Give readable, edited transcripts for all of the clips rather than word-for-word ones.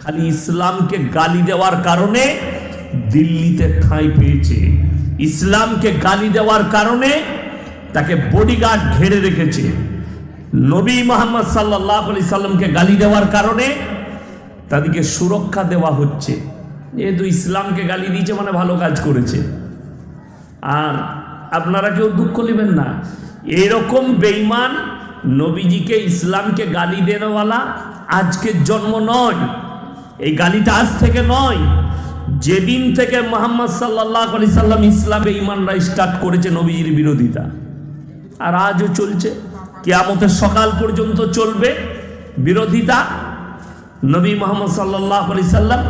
খালি ইসলামকে গালি দেওয়ার কারণে দিল্লিতে ঠাঁই পেয়েছে, ইসলামকে গালি দেওয়ার কারণে তাকে বডিগার্ড ঘিরে রেখেছে, নবী মুহাম্মদ সাল্লাল্লাহু আলাইহি সাল্লামকে গালি দেওয়ার কারণে তাদেরকে সুরক্ষা দেওয়া হচ্ছে। যেহেতু ইসলামকে গালি দিয়েছে মানে ভালো কাজ করেছে। আর আপনারা কেউ দুঃখ নেবেন না, এরকম বেঈমান নবীজিকে ইসলামকে গালি দেওয়ালা আজকের জন্ম নয়, এই গালিটা আজ থেকে নয়, যেদিন থেকে মুহাম্মদ সাল্লাল্লাহু আলাইহি সাল্লাম ইসলামে ঈমানরা স্টার্ট করেছে নবীজির বিরোধিতা, আর আজও চলছে, কিয়ামতের সকাল পর্যন্ত চলবে বিরোধিতা। নবী মুহাম্মদ সাল্লাল্লাহু আলাইহি সাল্লাম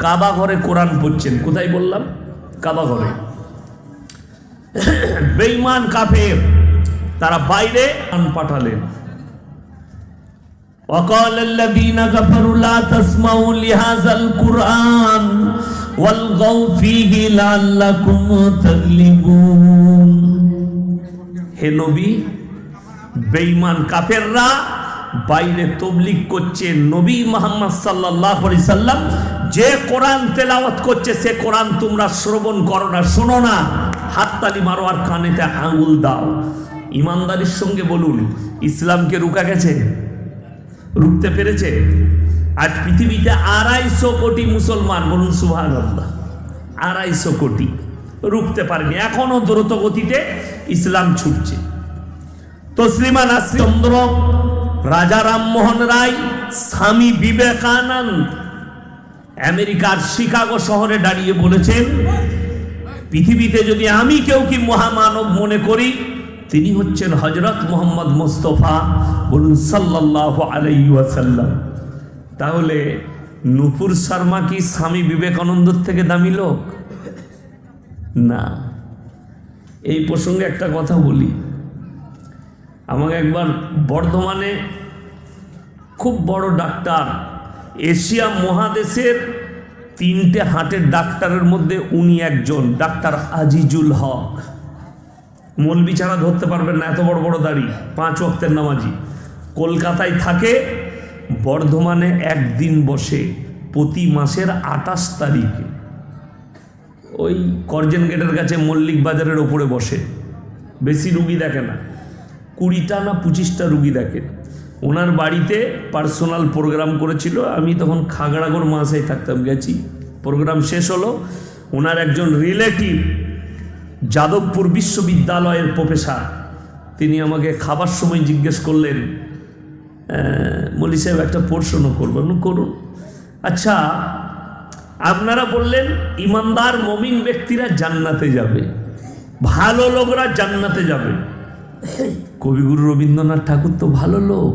কাবা ঘরে কোরআন পড়ছেন, কোথায় বললাম? কাবা ঘরে। বেঈমান কাফের তারা বাইরে পাঠালেন। وقال الذين كفروا لا تسمعوا لهذا القرآن والغوا فيه لعلكم تغلبون। হে নবী, বেঈমান কাফেররা বাইরে তাবলীগ করছে, নবী মুহাম্মদ সাল্লাল্লাহু আলাইহি সাল্লাম যে কোরআন তেলাওয়াত করছে সে কোরআন তোমরা শ্রবণ করো না, শোনো না, হাততালি মারো আর কানেতে আঙুল দাও। ইমানদারির সঙ্গে বলুন, ইসলামকে রুকা গেছে? রুখতে পেরেছে? আজ পৃথিবীতে 250 কোটি মুসলমান, বলুন সুবহানাল্লাহ, 250 কোটি, রুখতে পারেনি। এখনো দ্রুত গতিতে ইসলাম ছুটছে। তসলিমা নাসরিন চন্দ্র, রাজা রামমোহন রায়, স্বামী বিবেকানন্দ আমেরিকার শিকাগো শহরে দাঁড়িয়ে বলেছেন, পৃথিবীতে যদি আমি কেউ কি মহামানব মনে করি, তিনি হচ্ছেন হযরত মুহাম্মদ মুস্তাফা, বলুন সাল্লাল্লাহু আলাইহি ওয়াসাল্লাম। তাহলে নূপুর শর্মা কি স্বামী বিবেকানন্দের থেকে দামি লোক? না। এই প্রসঙ্গে একটা কথা বলি, আমাকে একবার বর্ধমানে খুব বড় ডাক্তার, এশিয়া মহাদেশের 3টে হার্টের ডাক্তারের মধ্যে উনি একজন, ডাক্তার আজিজুল হক, মৌলবি ছাড়া ধরতে পারবেন না, এত বড় বড় দাড়ি, 5 ওয়াক্তের নামাজি, কলকাতায় থাকে, বর্ধমানে একদিন বসে প্রতি মাসের 28 তারিখে, ওই করজেন গেটের কাছে মল্লিক বাজারের ওপরে বসে, বেশি রুগী দেখে না, 20টা না 25টা রুগী দেখেন। ওনার বাড়িতে পার্সোনাল প্রোগ্রাম করেছিল, আমি তখন খাগড়াগড় মাসায় থাকতাম, গেছি, প্রোগ্রাম শেষ হলো, ওনার একজন রিলেটিভ যাদবপুর বিশ্ববিদ্যালয়ের প্রফেসর, তিনি আমাকে খাবার সময় জিজ্ঞেস করলেন, মৌলী সাহেব একটা প্রশ্ন করবেন? করুন। আচ্ছা, আপনারা বললেন ইমানদার মমিন ব্যক্তিরা জান্নাতে যাবে, ভালো লোকরা জান্নাতে যাবে। কবিগুরু রবীন্দ্রনাথ ঠাকুর তো ভালো লোক,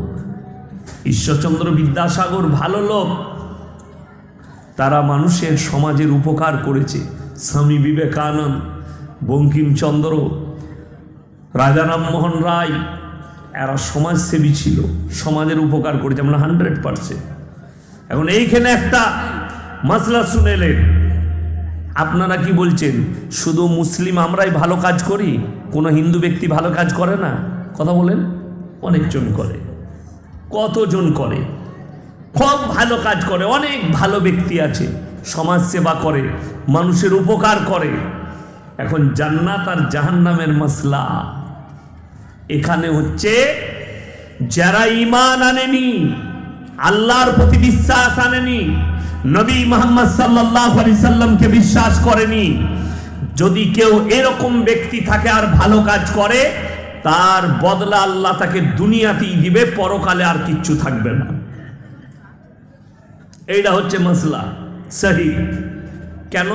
ঈশ্বরচন্দ্র বিদ্যাসাগর ভালো লোক, তারা মানুষের সমাজের উপকার করেছে। স্বামী বিবেকানন্দ, বঙ্কিমচন্দ্র, রাজা রামমোহন রায়, এরা সমাজসেবী ছিল, সমাজের উপকার করেছে, আমরা 100%। এখন এইখানে একটা মাসলা শুনেলেন, আপনারা কি বলছেন শুধু মুসলিম আমরাই ভালো কাজ করি, কোনো হিন্দু ব্যক্তি ভালো কাজ করে না? কথা বলেন, অনেকজন করে, কতজন করে, খুব ভালো কাজ করে, অনেক ভালো ব্যক্তি আছে, সমাজ সেবা করে, মানুষের উপকার করে। এখন জান্নাত আর জাহান্নামের মাসলা এখানে হচ্ছে, যারা ঈমান আনেনি, আল্লাহর প্রতি বিশ্বাস আনেনি, নবী মুহাম্মদ সাল্লাল্লাহু আলাইহি সাল্লামকে বিশ্বাস করেনি, যদি কেউ এরকম ব্যক্তি থাকে আর ভালো কাজ করে, তার বদলা আল্লাহ তাকে দুনিয়াতেই দিবে, পরকালে আর কিচ্ছু থাকবে না। এইটা হচ্ছে মাসলা সহি। কেন?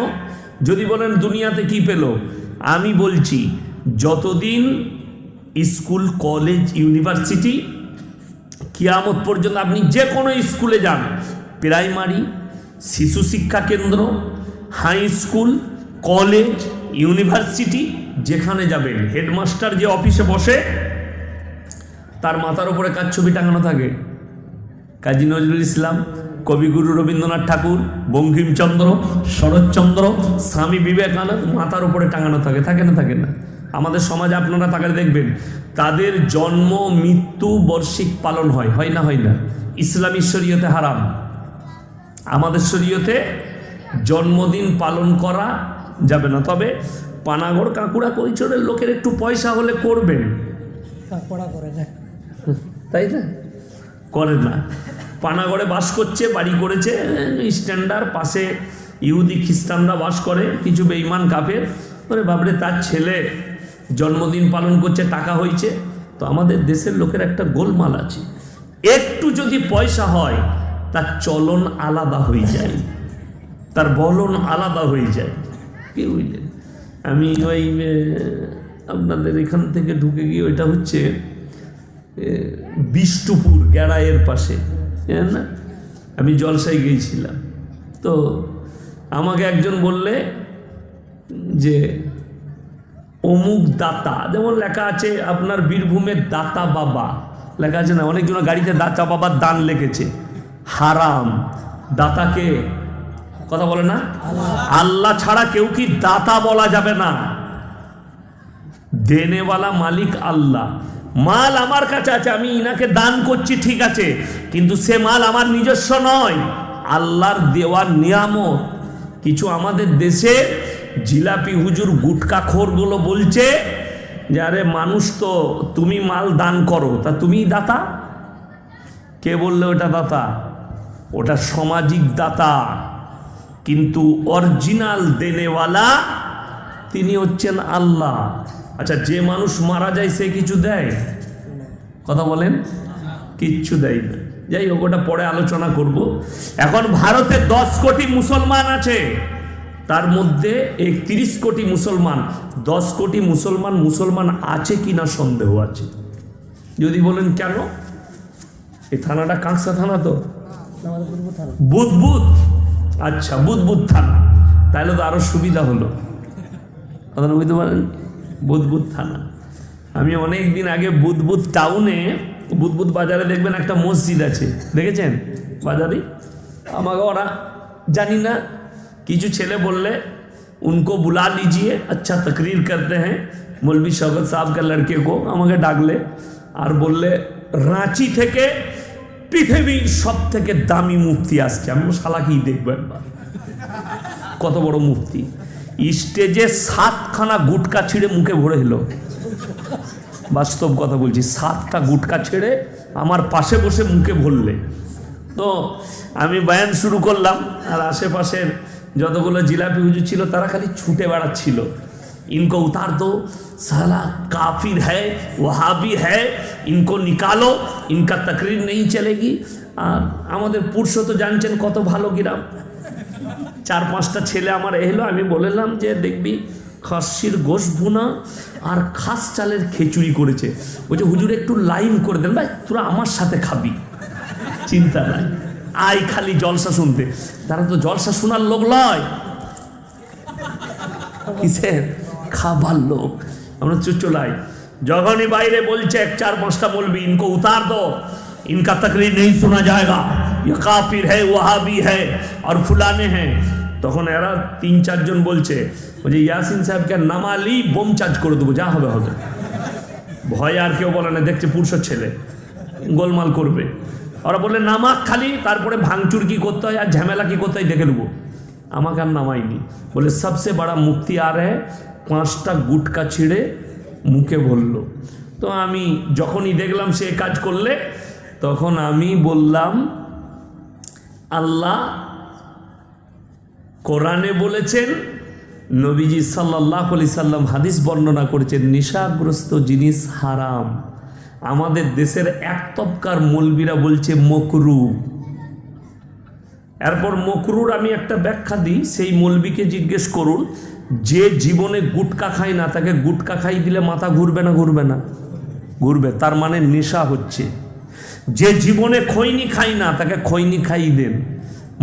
যদি বলেন দুনিয়াতে কি পেল, আমি বলছি যতদিন স্কুল, কলেজ, ইউনিভার্সিটি, কিয়ামত পর্যন্ত আপনি যে কোনো স্কুলে যান, প্রাইমারি, শিশু শিক্ষা কেন্দ্র, হাই স্কুল, কলেজ, ইউনিভার্সিটি, যেখানে যাবেন, হেডমাস্টার যে অফিসে বসে তার মাথার উপরে কার ছবি টাঙানো থাকে? কাজী নজরুল ইসলাম, কবিগুরু রবীন্দ্রনাথ ঠাকুর, বঙ্কিমচন্দ্র, শরৎচন্দ্র, স্বামী বিবেকানন্দ মাথার উপরে টাঙানো থাকে, থাকে না? থাকে না? আমাদের সমাজে আপনারা তাকালে দেখবেন তাদের জন্ম মৃত্যু বার্ষিক পালন হয়, হয় না? হয় না? ইসলামী শরীয়তে হারাম, আমাদের শরীয়তে জন্মদিন পালন করা যাবে না, তবে পানাগড় কাঁকুড়া কৈচরের লোকের একটু পয়সা হলে করবেন, তাই না? করে না। পানাগড়ে বাস করছে, বাড়ি করেছে স্ট্যান্ডার্ড, পাশে ইহুদি খ্রিস্টানরা বাস করে, কিছু বেঈমান কাফের, ওরে বাবরে তার ছেলে জন্মদিন পালন করছে, টাকা হয়েছে। তো আমাদের দেশের লোকের একটা গোলমাল আছে, একটু যদি পয়সা হয় তার চলন আলাদা হয়ে যায়, তার বলন আলাদা হয়ে যায়। কি বুঝলেন? আমি ওই আপনাদের এখান থেকে ঢুকে গিয়ে, ওইটা হচ্ছে বিষ্ণুপুর গ্যাড়াইয়ের পাশে, না, আমি জলসায় গিয়েছিলাম। তো আমাকে একজন বললে যে অমুক দাতা, যেমন লেখা আছে আপনার বীরভূমের দাতা বাবা লেখা আছে না, অনেকজন গাড়িতে দাতা বাবার দান লিখেছে, হারাম। দাতাকে কথা বলে না, আল্লাহ ছাড়া কেউ কি দাতা বলা যাবে না। দেনেওয়ালা মালিক আল্লাহ। মাল আমার কাছে আছে, আমি ইনাকে দান করছি, ঠিক আছে, কিন্তু সে মাল আমার নিজস্ব নয়, আল্লাহর দেওয়ার নিয়ামত। কিছু আমাদের দেশে জিলাপি হুজুর গুটকাখোরগুলো বলছে যে আরে মানুষ তো তুমি মাল দান করো, তা তুমি দাতা। কে বললে ওটা দাতা? ওটা সামাজিক দাতা, কিন্তু অরিজিনাল দেনেওয়ালা তিনি হচ্ছেন আল্লাহ। আচ্ছা, যে মানুষ মারা যায় সে কিছু দেয়? কথা বলেন, কিচ্ছু দেয় না। যাই হোক, ওটা পরে আলোচনা করব। এখন ভারতে 10 কোটি মুসলমান আছে, তার মধ্যে 31 কোটি মুসলমান। 10 কোটি মুসলমান আছে কিনা সন্দেহ আছে। যদি বলেন কেন, এই থানাটা কাঁকসা থানা তো, বুধবুধ, আচ্ছা বুধবুধ থানা, তাহলে তো আরো সুবিধা হলো। কথা বুঝতে পারেন, বুধবুধ থানা। আমি অনেক দিন আগে বুধবুধ টাউনে, বুধবুধ বাজারে দেখবেন একটা মসজিদ আছে, দেখেছেন বাজারে? আমাকে ওরা জানি না কিছু ছেলে বললে उनको बुला लीजिए, अच्छा तकरीर करते हैं मौलवी शौकत साहब का लड़के को। আমাকে ডাকলে আর বললে রাঁচি থেকে পৃথিবীর সব থেকে দামি মুফতি আসছে। আমি শালা কি দেখবো একবার, কত বড় মুফতি। স্টেজে 7খানা গুটকা ছিঁড়ে মুখে ভরে এলো, বাস্তব কথা বলছি, 7টা গুটকা ছেড়ে আমার পাশে বসে মুখে ভরলে। তো আমি বয়ান শুরু করলাম, আর আশেপাশের যতগুলো জিলাপি হুজুর ছিল তারা খালি ছুটে বেড়াচ্ছিল, इनको उतार दो, साला काफिर है, वहाबी है, इनको निकालो, इनका तकरीर नहीं चलेगी। আর আমাদের পুরুষ তো জানছেন কত ভালো গ্রাম, 4-5টা ছেলে আমার এলো, আমি বললাম যে দেখবি খাসির গোশত ভুনা আর খাস চালের খিচুড়ি করেছে। বলছে হুজুর একটু লাইন করে দেন, ভাই তোরা আমার সাথে খাবি, চিন্তা নাই, আয় খালি জলসা শুনতে। তারা তো জলসা শোনার লোক নয়, কিসের খাবার লোক। আমরা চুচলাই যখনই বাইরে বলছে 4-5টা বলবি ইনকো উতার দো, इनका तकरीर नहीं सुना जाएगा, ये काफिर है, वहाबी है और फुलाने हैं। তখন এরা 3-4 জন বলছে যে ইয়াসিন সাহেবকে নামালি বোম চার্জ করে দেবো, যা হবে হবে। ভয় আর কেউ বলে না, দেখছে পুরুষের ছেলে গোলমাল করবে। ওরা বললে নামাক খালি, তারপরে ভাঙচুর কি করতে হয় আর ঝামেলা কি করতে হয় দেখে নেবো। আমাকে আর নামাইনি, বলে সবসে বড় মুক্তি আর হ্যাঁ, 5টা গুটকা ছিঁড়ে মুখে বলল। তো আমি যখনই দেখলাম সে কাজ করলে, তখন আমি বললাম আল্লাহ কোরআনে বলেছেন, নবীজি সাল্লাল্লাহু আলাইহি সাল্লাম হাদিস বর্ণনা করেছেন, নেশাগ্রস্ত জিনিস হারাম। আমাদের দেশের এক তবকার মৌলবীরা বলছে মকরু। এরপর মকরুর আমি একটা ব্যাখ্যা দিই, সেই মৌলবীকে জিজ্ঞেস করুন, যে জীবনে গুটকা খায় না তাকে গুটকা খাই দিলে মাথা ঘুরবে না? ঘুরবে না? ঘুরবে, তার মানে নেশা হচ্ছে। যে জীবনে খৈনি খাই না তাকে খৈনি খাই দেন,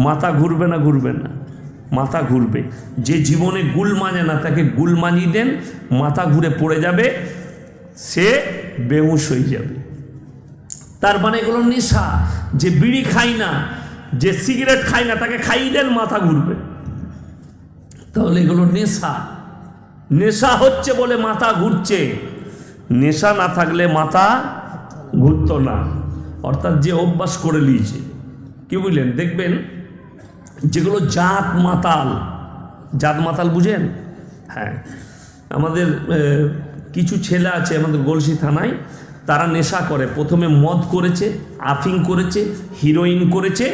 মাথা ঘুরবে না? ঘুরবে না, মাথা ঘুরবে। যে জীবনে গুল মানে না তাকে গুল মানিয়ে দেন, মাথা ঘুরে পড়ে যাবে, সে বেহুশ হয়ে যাবে। তার মানে এগুলো নেশা। যে বিড়ি খাই না, যে সিগারেট খাই না তাকে খাইয়ে দেন, মাথা ঘুরবে। তাহলে এগুলো নেশা। নেশা হচ্ছে বলে মাথা ঘুরছে, নেশা না থাকলে মাথা ঘুরতো না। অর্থাৎ যে অভ্যাস করে নিয়েছে, কি বুঝলেন? দেখবেন যেগুলো জাত মাতাল বুঝেন? হ্যাঁ, আমাদের কিছু ছেলে আছে আমাদের গলসি থানায়, তারা নেশা করে। প্রথমে মদ করেছে, আফিং করেছে, হিরোইন করেছে।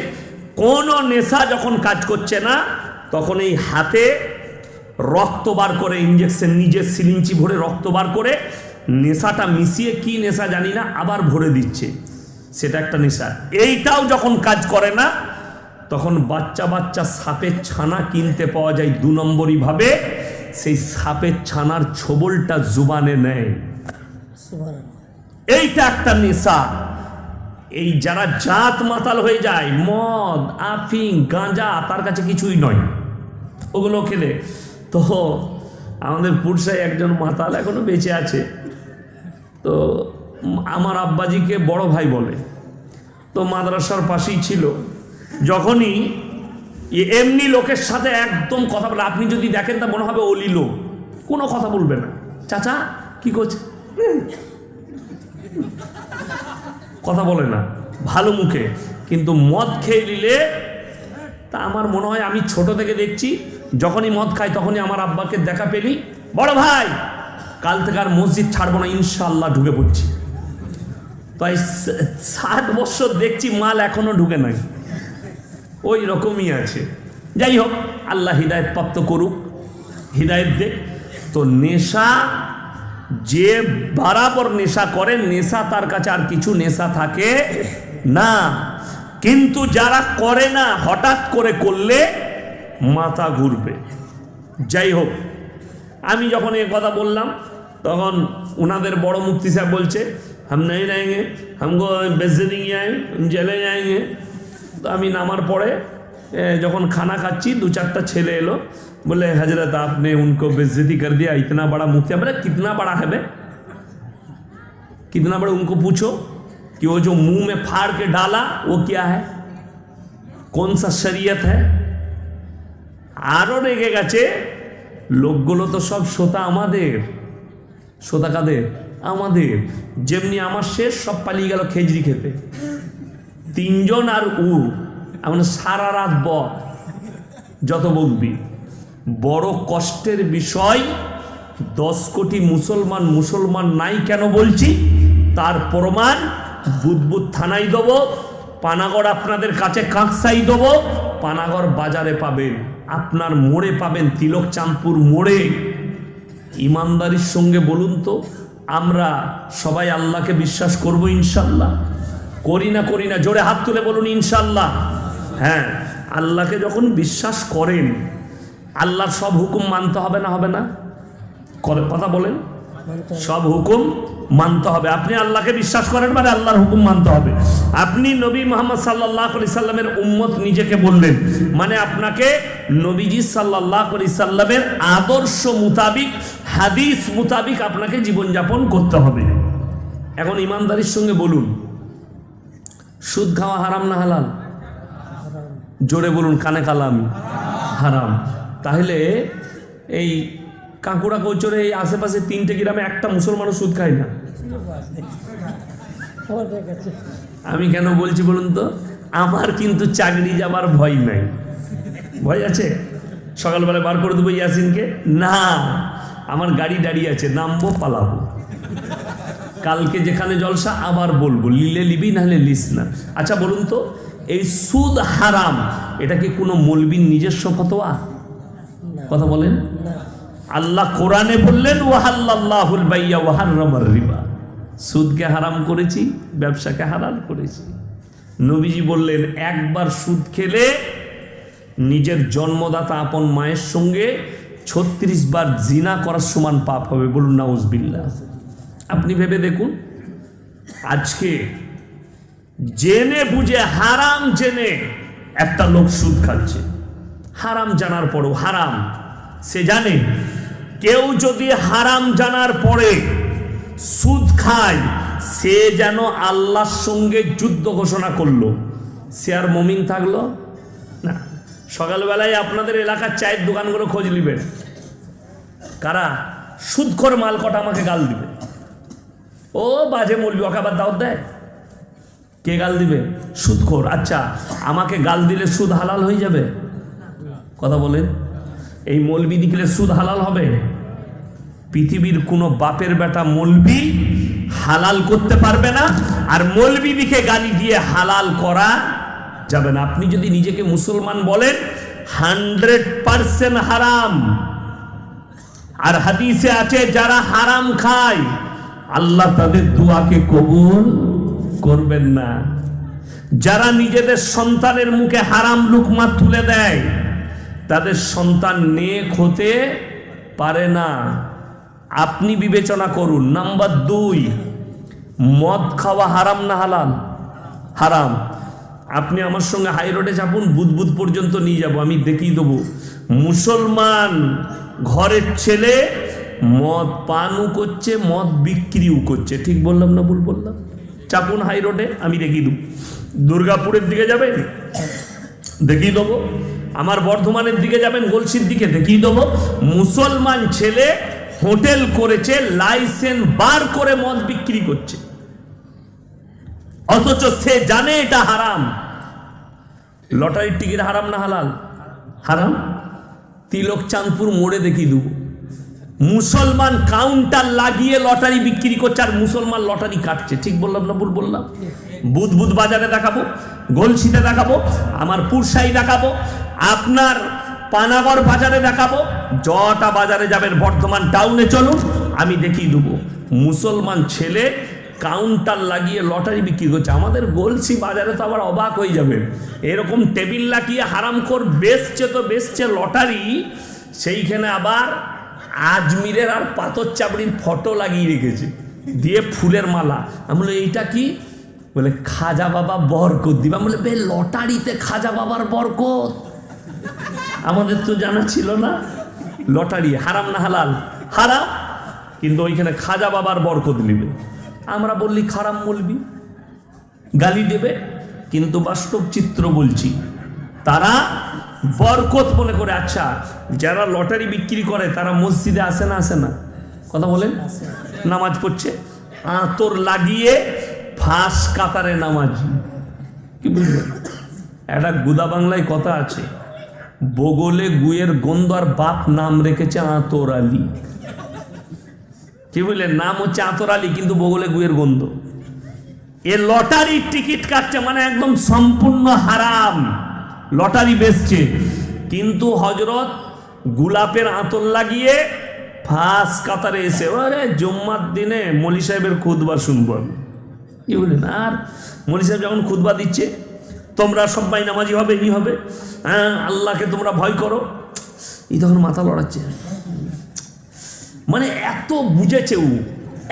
কোনো নেশা যখন কাজ করছে না, তখন এই হাতে রক্ত বার করে, ইঞ্জেকশন নিজের সিরিঞ্জি ভরে রক্ত বার করে নেশাটা মিশিয়ে, কি নেশা জানি না, আবার ভরে দিচ্ছে। সেটা একটা নেশা। এইটাও যখন কাজ করে না, তখন বাচ্চা সাপের ছানা কিনতে পাওয়া যায় 2 নম্বরই ভাবে। সেই সাপের ছানার ছোবলটা জুবানে নেয়। এইটা একটা নেশা। এই যারা জাত মাতাল হয়ে যায়, মদ, আফিং, গাঁজা, তার কাছে কিছুই নয় ওগুলো খেলে। তো আমাদের পুরসায় একজন মাতাল এখনো বেঁচে আছে। তো আমার আব্বাজিকে বড় ভাই বলে। তো মাদ্রাসার পাশেই ছিল। যখনই এমনি লোকের সাথে একদম কথা বলে, আপনি যদি দেখেন তা মনে হবে ওলি লোক, কোনো কথা বলবে না। চাচা কি করছে, কথা বলে না, ভালো মুখে। কিন্তু মদ খেয়ে নিলে, তা আমার মনে হয়, আমি ছোট থেকে দেখছি, যখনই মদ খাই তখনই আমার আব্বাকে দেখা পেলি, বড় ভাই কাল থেকে আর মসজিদ ছাড়বো না, ইনশাল্লাহ ঢুকে পড়ছি। তাই 60 বছর দেখছি মাল এখনো ঢুকে নাই, ওই রকমই আছে। যাই হোক, আল্লাহ হিদায়ত প্রাপ্ত করুক, হিদায়ত দে। তো নেশা, যে বরাবর নেশা করে, নেশা তার কাছে আর কিছু নেশা থাকে না। কিন্তু যারা করে না, হঠাৎ করে করলে মাথা ঘুরবে। যাই হোক, আমি যখন এই কথা বললাম, তখন ওনাদের বড় মুফতি সাহেব বলছে, হাম নাই रहेंगे, हमको बेइज्जती किया है, জেলে जाएंगे। তো আমি নামার পরে যখন খানা খাচ্ছি, 2-4টা ছেলে এলো, बोले हजरत आपने उनको बेइज्जती कर दिया, इतना बड़ा मुफ्ती। बोले कितना बड़ा है बे, कितना बड़ा, उनको पूछो कि वो जो मुंह में फाड़ के डाला वो क्या है, कौन सा शरीयत है। আরো রেগে গেছে। লোকগুলো তো সব শ্রোতা আমাদের, শ্রোতা কাদের? আমাদের। যেমনি আমার শেষ, সব পালিয়ে গেল খেজড়ি খেতে। 3 জন আর আমরা সারা রাত যত বকবি। বড় কষ্টের বিষয়, 10 কোটি মুসলমান নাই কেন বলছি, তার প্রমাণ বুদবুদ থানায় দেবো, পানাগড় আপনাদের কাছে কাঁকসাই দেবো, পানাগড় বাজারে পাবেন, আপনার মোড়ে পাবেন, তিলক চাঁদপুর মোড়ে। ইমানদারির সঙ্গে বলুন তো, আমরা সবাই আল্লাহকে বিশ্বাস করব ইনশাল্লাহ? করি না? জোরে হাত তুলে বলুন ইনশাল্লাহ। হ্যাঁ, আল্লাহকে যখন বিশ্বাস করেন, আল্লাহর সব হুকুম মানতে হবে না? হবে না? কথা বলেন। সব হুকুম মানতে হবে। আপনি আল্লাহকে বিশ্বাস করেন মানে আল্লাহর হুকুম মানতে হবে। আপনি নবী মুহাম্মদ সাল্লাল্লাহু আলাইহি সাল্লামের উম্মত নিজেকে বললেন, মানে আপনাকে নবীজি সাল্লাল্লাহু আলাইহি সাল্লামের আদর্শ মোতাবিক, হাদিস মোতাবিক আপনাকে জীবনযাপন করতে হবে। এখন ইমানদারির সঙ্গে বলুন, সুদ খাওয়া হারাম না হালাল? জোরে বলুন, কানে কালাম, হারাম। তাহলে এই কাঁকুড়া কৌচরে এই আশেপাশে 3টে গ্রামে একটা মুসলমানও সুদ খায় না। আমি কেন বলছি বলুন তো, আমার কিন্তু চাকরি যাবার ভয় নাই। ভয় আছে? সকালবেলা বার করে দেবো ইয়াসিনকে? না, আমার গাড়ি দাঁড়িয়ে আছে, নামবো, পালাবো। কালকে যেখানে জলসা আবার বলবো, লিলে লিবি নাহলে লিস না। আচ্ছা বলুন তো, এই সুদ হারাম, এটা কি কোনো মৌলবীর নিজস্ব ফতোয়া? কথা বলেন। আল্লাহ কোরআনে বললেন, ওয়াহাল্লাল্লাহুল বাইয়া ওয়া হাররামার রিবা, সুদকে হারাম করেছি, ব্যবসাকে হালাল করেছি। নবীজি বললেন, একবার সুদ খেলে নিজের জন্মদাতা আপন মায়ের সঙ্গে 36 বার জিনা করার সমান পাপ হবে। বলুন নাউজুবিল্লাহ। আপনি ভেবে দেখুন, আজকে জেনে বুঝে, হারাম জেনে একটা লোক সুদ খাচ্ছে, হারাম জানার পরেও হারাম সে জানে। কেউ যদি হারাম জানার পরে সুদ খায়, সে যেন আল্লাহর সঙ্গে যুদ্ধ ঘোষণা করলো। সে আর মুমিন থাকলো না। সকালবেলায় আপনাদের এলাকার চায়ের দোকানগুলো খোঁজ নিবেন, কারা সুদখোর মাল কটা আমাকে গাল দিবে। ও বাজে মৌলবি, ওকে আবার দাওয়াত দেয়। কে গাল দিবে? সুদখোর। আচ্ছা, আমাকে গাল দিলে সুদ হালাল হয়ে যাবে? কথা বলেন, এই মৌলবি দিলে সুদ হালাল হবে? পৃথিবীর কোনো বাপের বেটা মৌলবি হালাল করতে পারবে না, আর মৌলবি দিকে গালি দিয়ে হালাল করা যাবে না। আপনি যদি নিজেকে মুসলমান বলেন 100% হারাম। আর হাদিসে আছে যারা হারাম খায় আল্লাহ তাদের দোয়াকে কবুল করবেন না। যারা নিজেদের সন্তানের মুখে হারাম লুকমা তুলে দেয় তাদের সন্তান নেক হতে পারে না। আপনি বিবেচনা করুন। নাম্বার 2, মদ খাওয়া হারাম না হালাল? হারাম। আপনি আমার সঙ্গে হাই রোডে চাপুন, বুধ পর্যন্ত নিয়ে যাব, আমি দেখিয়ে দেবো মুসলমান ঘরের ছেলে মদ পানও করছে, মদ বিক্রিও করছে। ঠিক বললাম না ভুল বললাম? চাপুন হাই রোডে, আমি দেখিয়ে দেবো। দুর্গাপুরের দিকে যাবেন, দেখিয়ে দেবো। আমার বর্ধমানের দিকে যাবেন, গলসির দিকে, দেখিয়ে দেবো। মুসলমান ছেলে হোটেল করেছে, লাইসেন্স বার করে মদ বিক্রি করছে, অথচ সে জানে এটা হারাম। লটারির টিকিট হারাম না হালাল? হারাম। তিলক চাঁদপুর মোড়ে দেখিয়ে দেবো মুসলমান কাউন্টার লাগিয়ে লটারি বিক্রি করছে, আর মুসলমান লটারি কাটছে। ঠিক বললাম না ভুল বললাম? বুধ বাজারে দেখাবো, গলসিতে দেখাবো, আমার পুরসাই দেখাবো, আপনার পানাগড় বাজারে দেখাবো, যটা বাজারে যাবেন, বর্ধমান টাউনে চলুন, আমি দেখিয়ে দেবো মুসলমান ছেলে কাউন্টার লাগিয়ে লটারি বিক্রি করছে। আমাদের গলসি বাজারে তো আবার অবাক হয়ে যাবেন, এরকম টেবিল লাগিয়ে হারামখোর বেচছে তো বেচছে লটারি, সেইখানে আবার আজমিরের আর পাথর চাপড়ির ফটো লাগিয়ে রেখেছে, দিয়ে ফুলের মালা। আমি বলি এইটা কি? বলে খাজা বাবা বরকত দিবা। বলে বে লটারিতে খাজা বাবার বরকত, আমাদের তো জানা ছিল না। লটারি হারাম না হালাল? হারাম, কিন্তু ওইখানে খাজা বাবার বরকত নেবে। আমরা বললি খারাপ বলবি, গালি দেবে, কিন্তু বাস্তব চিত্র বলছি, তারা বরকত মনে করে। আচ্ছা, যারা লটারি বিক্রি করে তারা মসজিদে আসে না? আসে না? কথা বলেন। নামাজ পড়ছে, আতর লাগিয়ে ফাঁস কাতারে নামাজি। কি বুঝলেন? একটা গুদা বাংলায় কথা আছে, বগলে গুয়ের গন্ধ আর বাপ নাম রেখেছে আতর আলী। কি বুঝলেন? নাম হচ্ছে আতর আলী, কিন্তু বগলে গুয়ের গন্ধ। এ লটারির টিকিট কাটছে, মানে একদম সম্পূর্ণ হারাম। লটারি বেচছে, কিন্তু হজরত গোলাপের আতর লাগিয়ে ফাঁস কাতারে এসে ওরে জুম্মার দিনে মলি সাহেবের খুতবা শুনবো আমি। কি বলেন? আর মলি সাহেব যখন খুতবা দিচ্ছে, তোমরা সবাই নামাজি হবে, ই হবে, হ্যাঁ আল্লাহকে তোমরা ভয় করো, এই তখন মাথা লড়াচ্ছে। মানে এত বুঝেছে ও,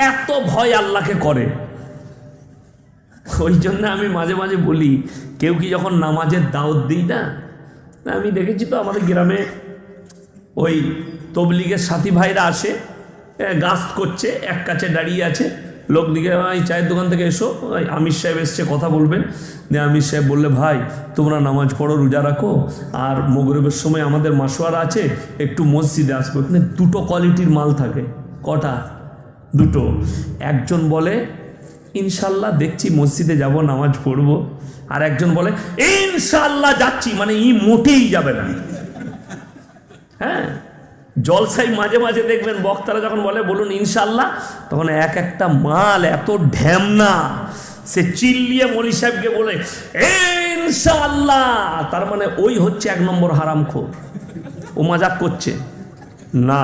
এত ভয় আল্লাহকে করে। ওই জন্য আমি মাঝে মাঝে বলি, কেউ কি যখন নামাজের দাওয়াত দিই না, আমি দেখেছি তো আমাদের গ্রামে ওই তবলিগের সাথী ভাইরা আসে, গাছ করছে, এক কাছে দাঁড়িয়ে আছে, লোক দিকে ভাই চায়ের দোকান থেকে এসো, আমির সাহেব এসছে কথা বলবেন। আমির সাহেব বললে ভাই তোমরা নামাজ পড়ো, রোজা রাখো, আর মগরিবের সময় আমাদের মাসোয়ারা আছে, একটু মসজিদে আসবো। এখানে দুটো কোয়ালিটির মাল থাকে। কটা? দুটো। একজন বলে ইনশাল্লাহ দেখছি মসজিদে যাব, নামাজ পড়বো, আর একজন বলে ইনশাল্লাহ যাচ্ছি, মানে ই মোটেই যাবে না। হ্যাঁ, জলসাই মাঝে মাঝে দেখবেন বক্তারা যখন বলে বলুন ইনশাল্লাহ, তখন এক একটা মাল এত ঢ্যামনা, সে চিল্লিয়ে মলি সাহেবকে বলে ইনশাল্লাহ, তার মানে ওই হচ্ছে 1 নম্বর হারামখোর। ও মজাক করছে না,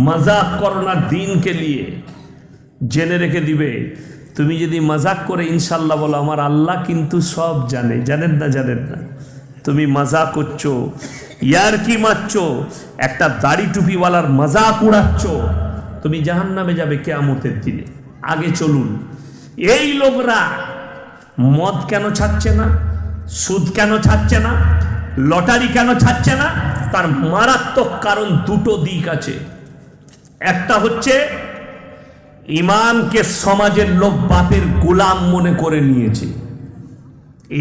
মজাক করো না দিনকে নিয়ে। জেনে রেখে দিবে, তুমি যদি মজাক করে ইনশাল্লাহ বলো, আমার আল্লাহ কিন্তু সব জানে। জানেন না? জানেন না? তুমি মজাক করছো, ইয়ার কি মারছো, একটা দাড়ি টুপিওয়ালার মজাক উড়াচ্ছ, তুমি জাহান্নামে যাবে কিয়ামতের দিনে। আগে চলুন। এই লোকরা মদ কেন ছাড়ছে না, সুদ কেন ছাড়ছে না, লটারি কেন ছাড়ছে না? তার মারাত্মক কারণ দুটো দিক আছে। একটা হচ্ছে ইমানকে সমাজের লোক বাপের গোলাম মনে করে নিয়েছে।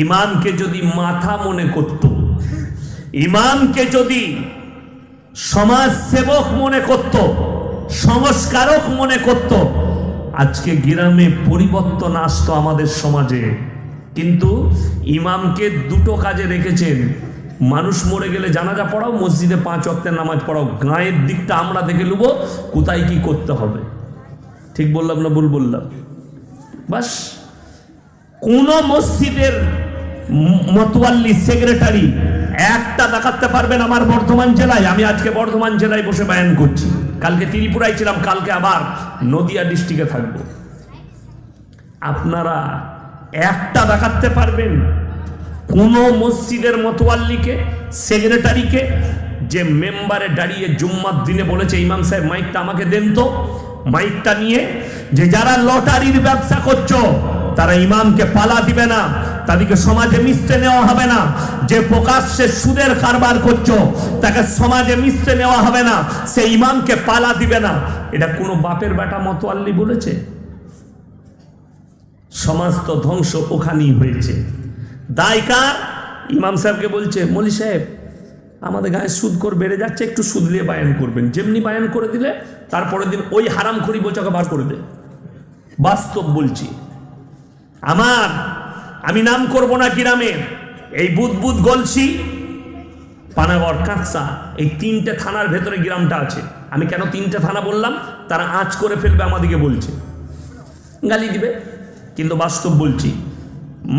ইমানকে যদি মাথা মনে করত, ইমানকে যদি সমাজ সেবক মনে করত, সংস্কারক মনে করত, আজকে গ্রামে পরিবর্তন আসতো আমাদের সমাজে। কিন্তু ইমামকে দুটো কাজে রেখেছেন, মানুষ মরে গেলে জানাজা পড়াও, মসজিদে 5 ওয়াক্তের নামাজ পড়াও, গায়ের দিকটা আমরা দেখে নেব কোথায় কি করতে হবে। ঠিক বললাম না ভুল বললাম? বাস, কোন মসজিদের মতওয়াল্লি সেক্রেটারি একটা দেখাতে পারবেন আমার বর্ধমান জেলায়? আমি আজকে বর্ধমান জেলায় বসে বয়ান করছি, কালকে ত্রিপুরায় ছিলাম, কালকে আবার নদিয়া ডিস্ট্রিক্টে থাকবো। আপনারা একটা দেখাতে পারবেন কোন মসজিদের মতওয়াল্লিকে, সেক্রেটারিকে, যে মেম্বারে দাঁড়িয়ে জুম্মার দিনে বলেছে ইমাম সাহেব মাইকটা আমাকে দেন তো, মাইকটা নিয়ে যে যারা লটারির ব্যবসা করছো তারা ইমামকে পালা দিবে না, তাদেরকে সমাজে মিশতে নেওয়া হবে না, যে প্রকাশ্যে সুদের কারবার করছো তাকে সমাজে মিশতে নেওয়া হবে না, সে ইমামকে পালা দিবে না। এটা কোনো বাপের বেটা মতওয়াল্লি বলেছে? সমাজ তো ধ্বংস ওখানেই হয়েছে। দায় কার? ইমাম সাহেবকে বলছে মৌলী সাহেব আমাদের গায়ে সুদখোর বেড়ে যাচ্ছে, একটু সুদ নিয়ে বায়ান করবেন। যেমনি বায়ান করে দিলে তারপরের দিন ওই হারামখোরি বোঝাকে বার করে দে। বাস্তব বলছি, আমি নাম করব না গ্রামের, এই বুদবুদ, গলসি, পানাগড়, কাঁকসা, এই 3টে থানার ভেতরে গ্রামটা আছে। আমি কেন 3টে থানা বললাম? তারা আঁচ করে ফেলবে, আমাদেরকে বলছে, গালি দিবে, কিন্তু বাস্তব বলছি।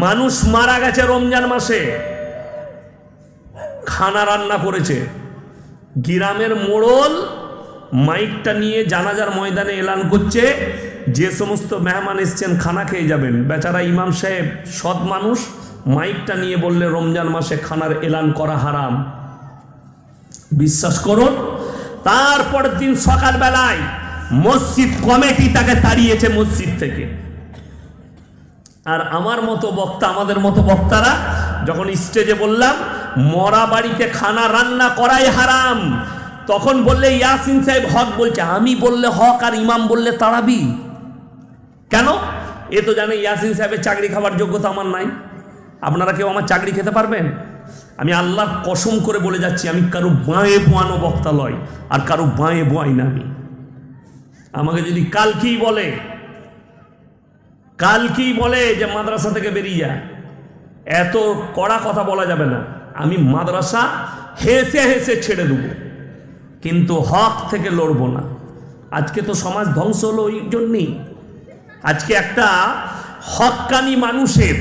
মানুষ মারা গেছে রমজান মাসে, খানা রান্না করেছে, গ্রামের মোড়ল মাইকটা নিয়ে জানাজার ময়দানে এলান করছে যে সমস্ত মেহমান এসছেন খানা খেয়ে যাবেন। বেচারা ইমাম সাহেব সৎ মানুষ, মাইকটা নিয়ে বললে রমজান মাসে খানার এলান করা হারাম। বিশ্বাস করুন, তারপরের দিন সকালবেলায় মসজিদ কমিটি তাকে তাড়িয়েছে মসজিদ থেকে। আর আমার মতো বক্তা, আমাদের মতো বক্তারা যখন স্টেজে বললাম মরা বাড়িতে খানা রান্না করাই হারাম, তখন বললে ইয়াসিন সাহেব হক বলছে। আমি বললে হক আর ইমাম বললে তাড়াবি কেন? এ তো জানে ইয়াসিন সাহেবের চাকরি খাবার যোগ্যতা আমার নাই। আপনারা কেউ আমার চাকরি খেতে পারবেন? আমি আল্লাহর কসম করে বলে যাচ্ছি, আমি কারো বাঁয়ে বোয়ানো বক্তা লয়, আর কারো বাঁয়ে বোয়াই না। আমি আমাকে যদি কালকেই বলে যে মাদ্রাসা থেকে বেরিয়ে যা, এত কড়া কথা বলা যাবে না। আমি মাদ্রাসা হেসে হেসে ছেড়ে দেবো, কিন্তু হক থেকে লড়বো না। আজকে তো সমাজ ধ্বংস হলো ওই জন্যই। আজকে একটা হক্কানি মানুষের,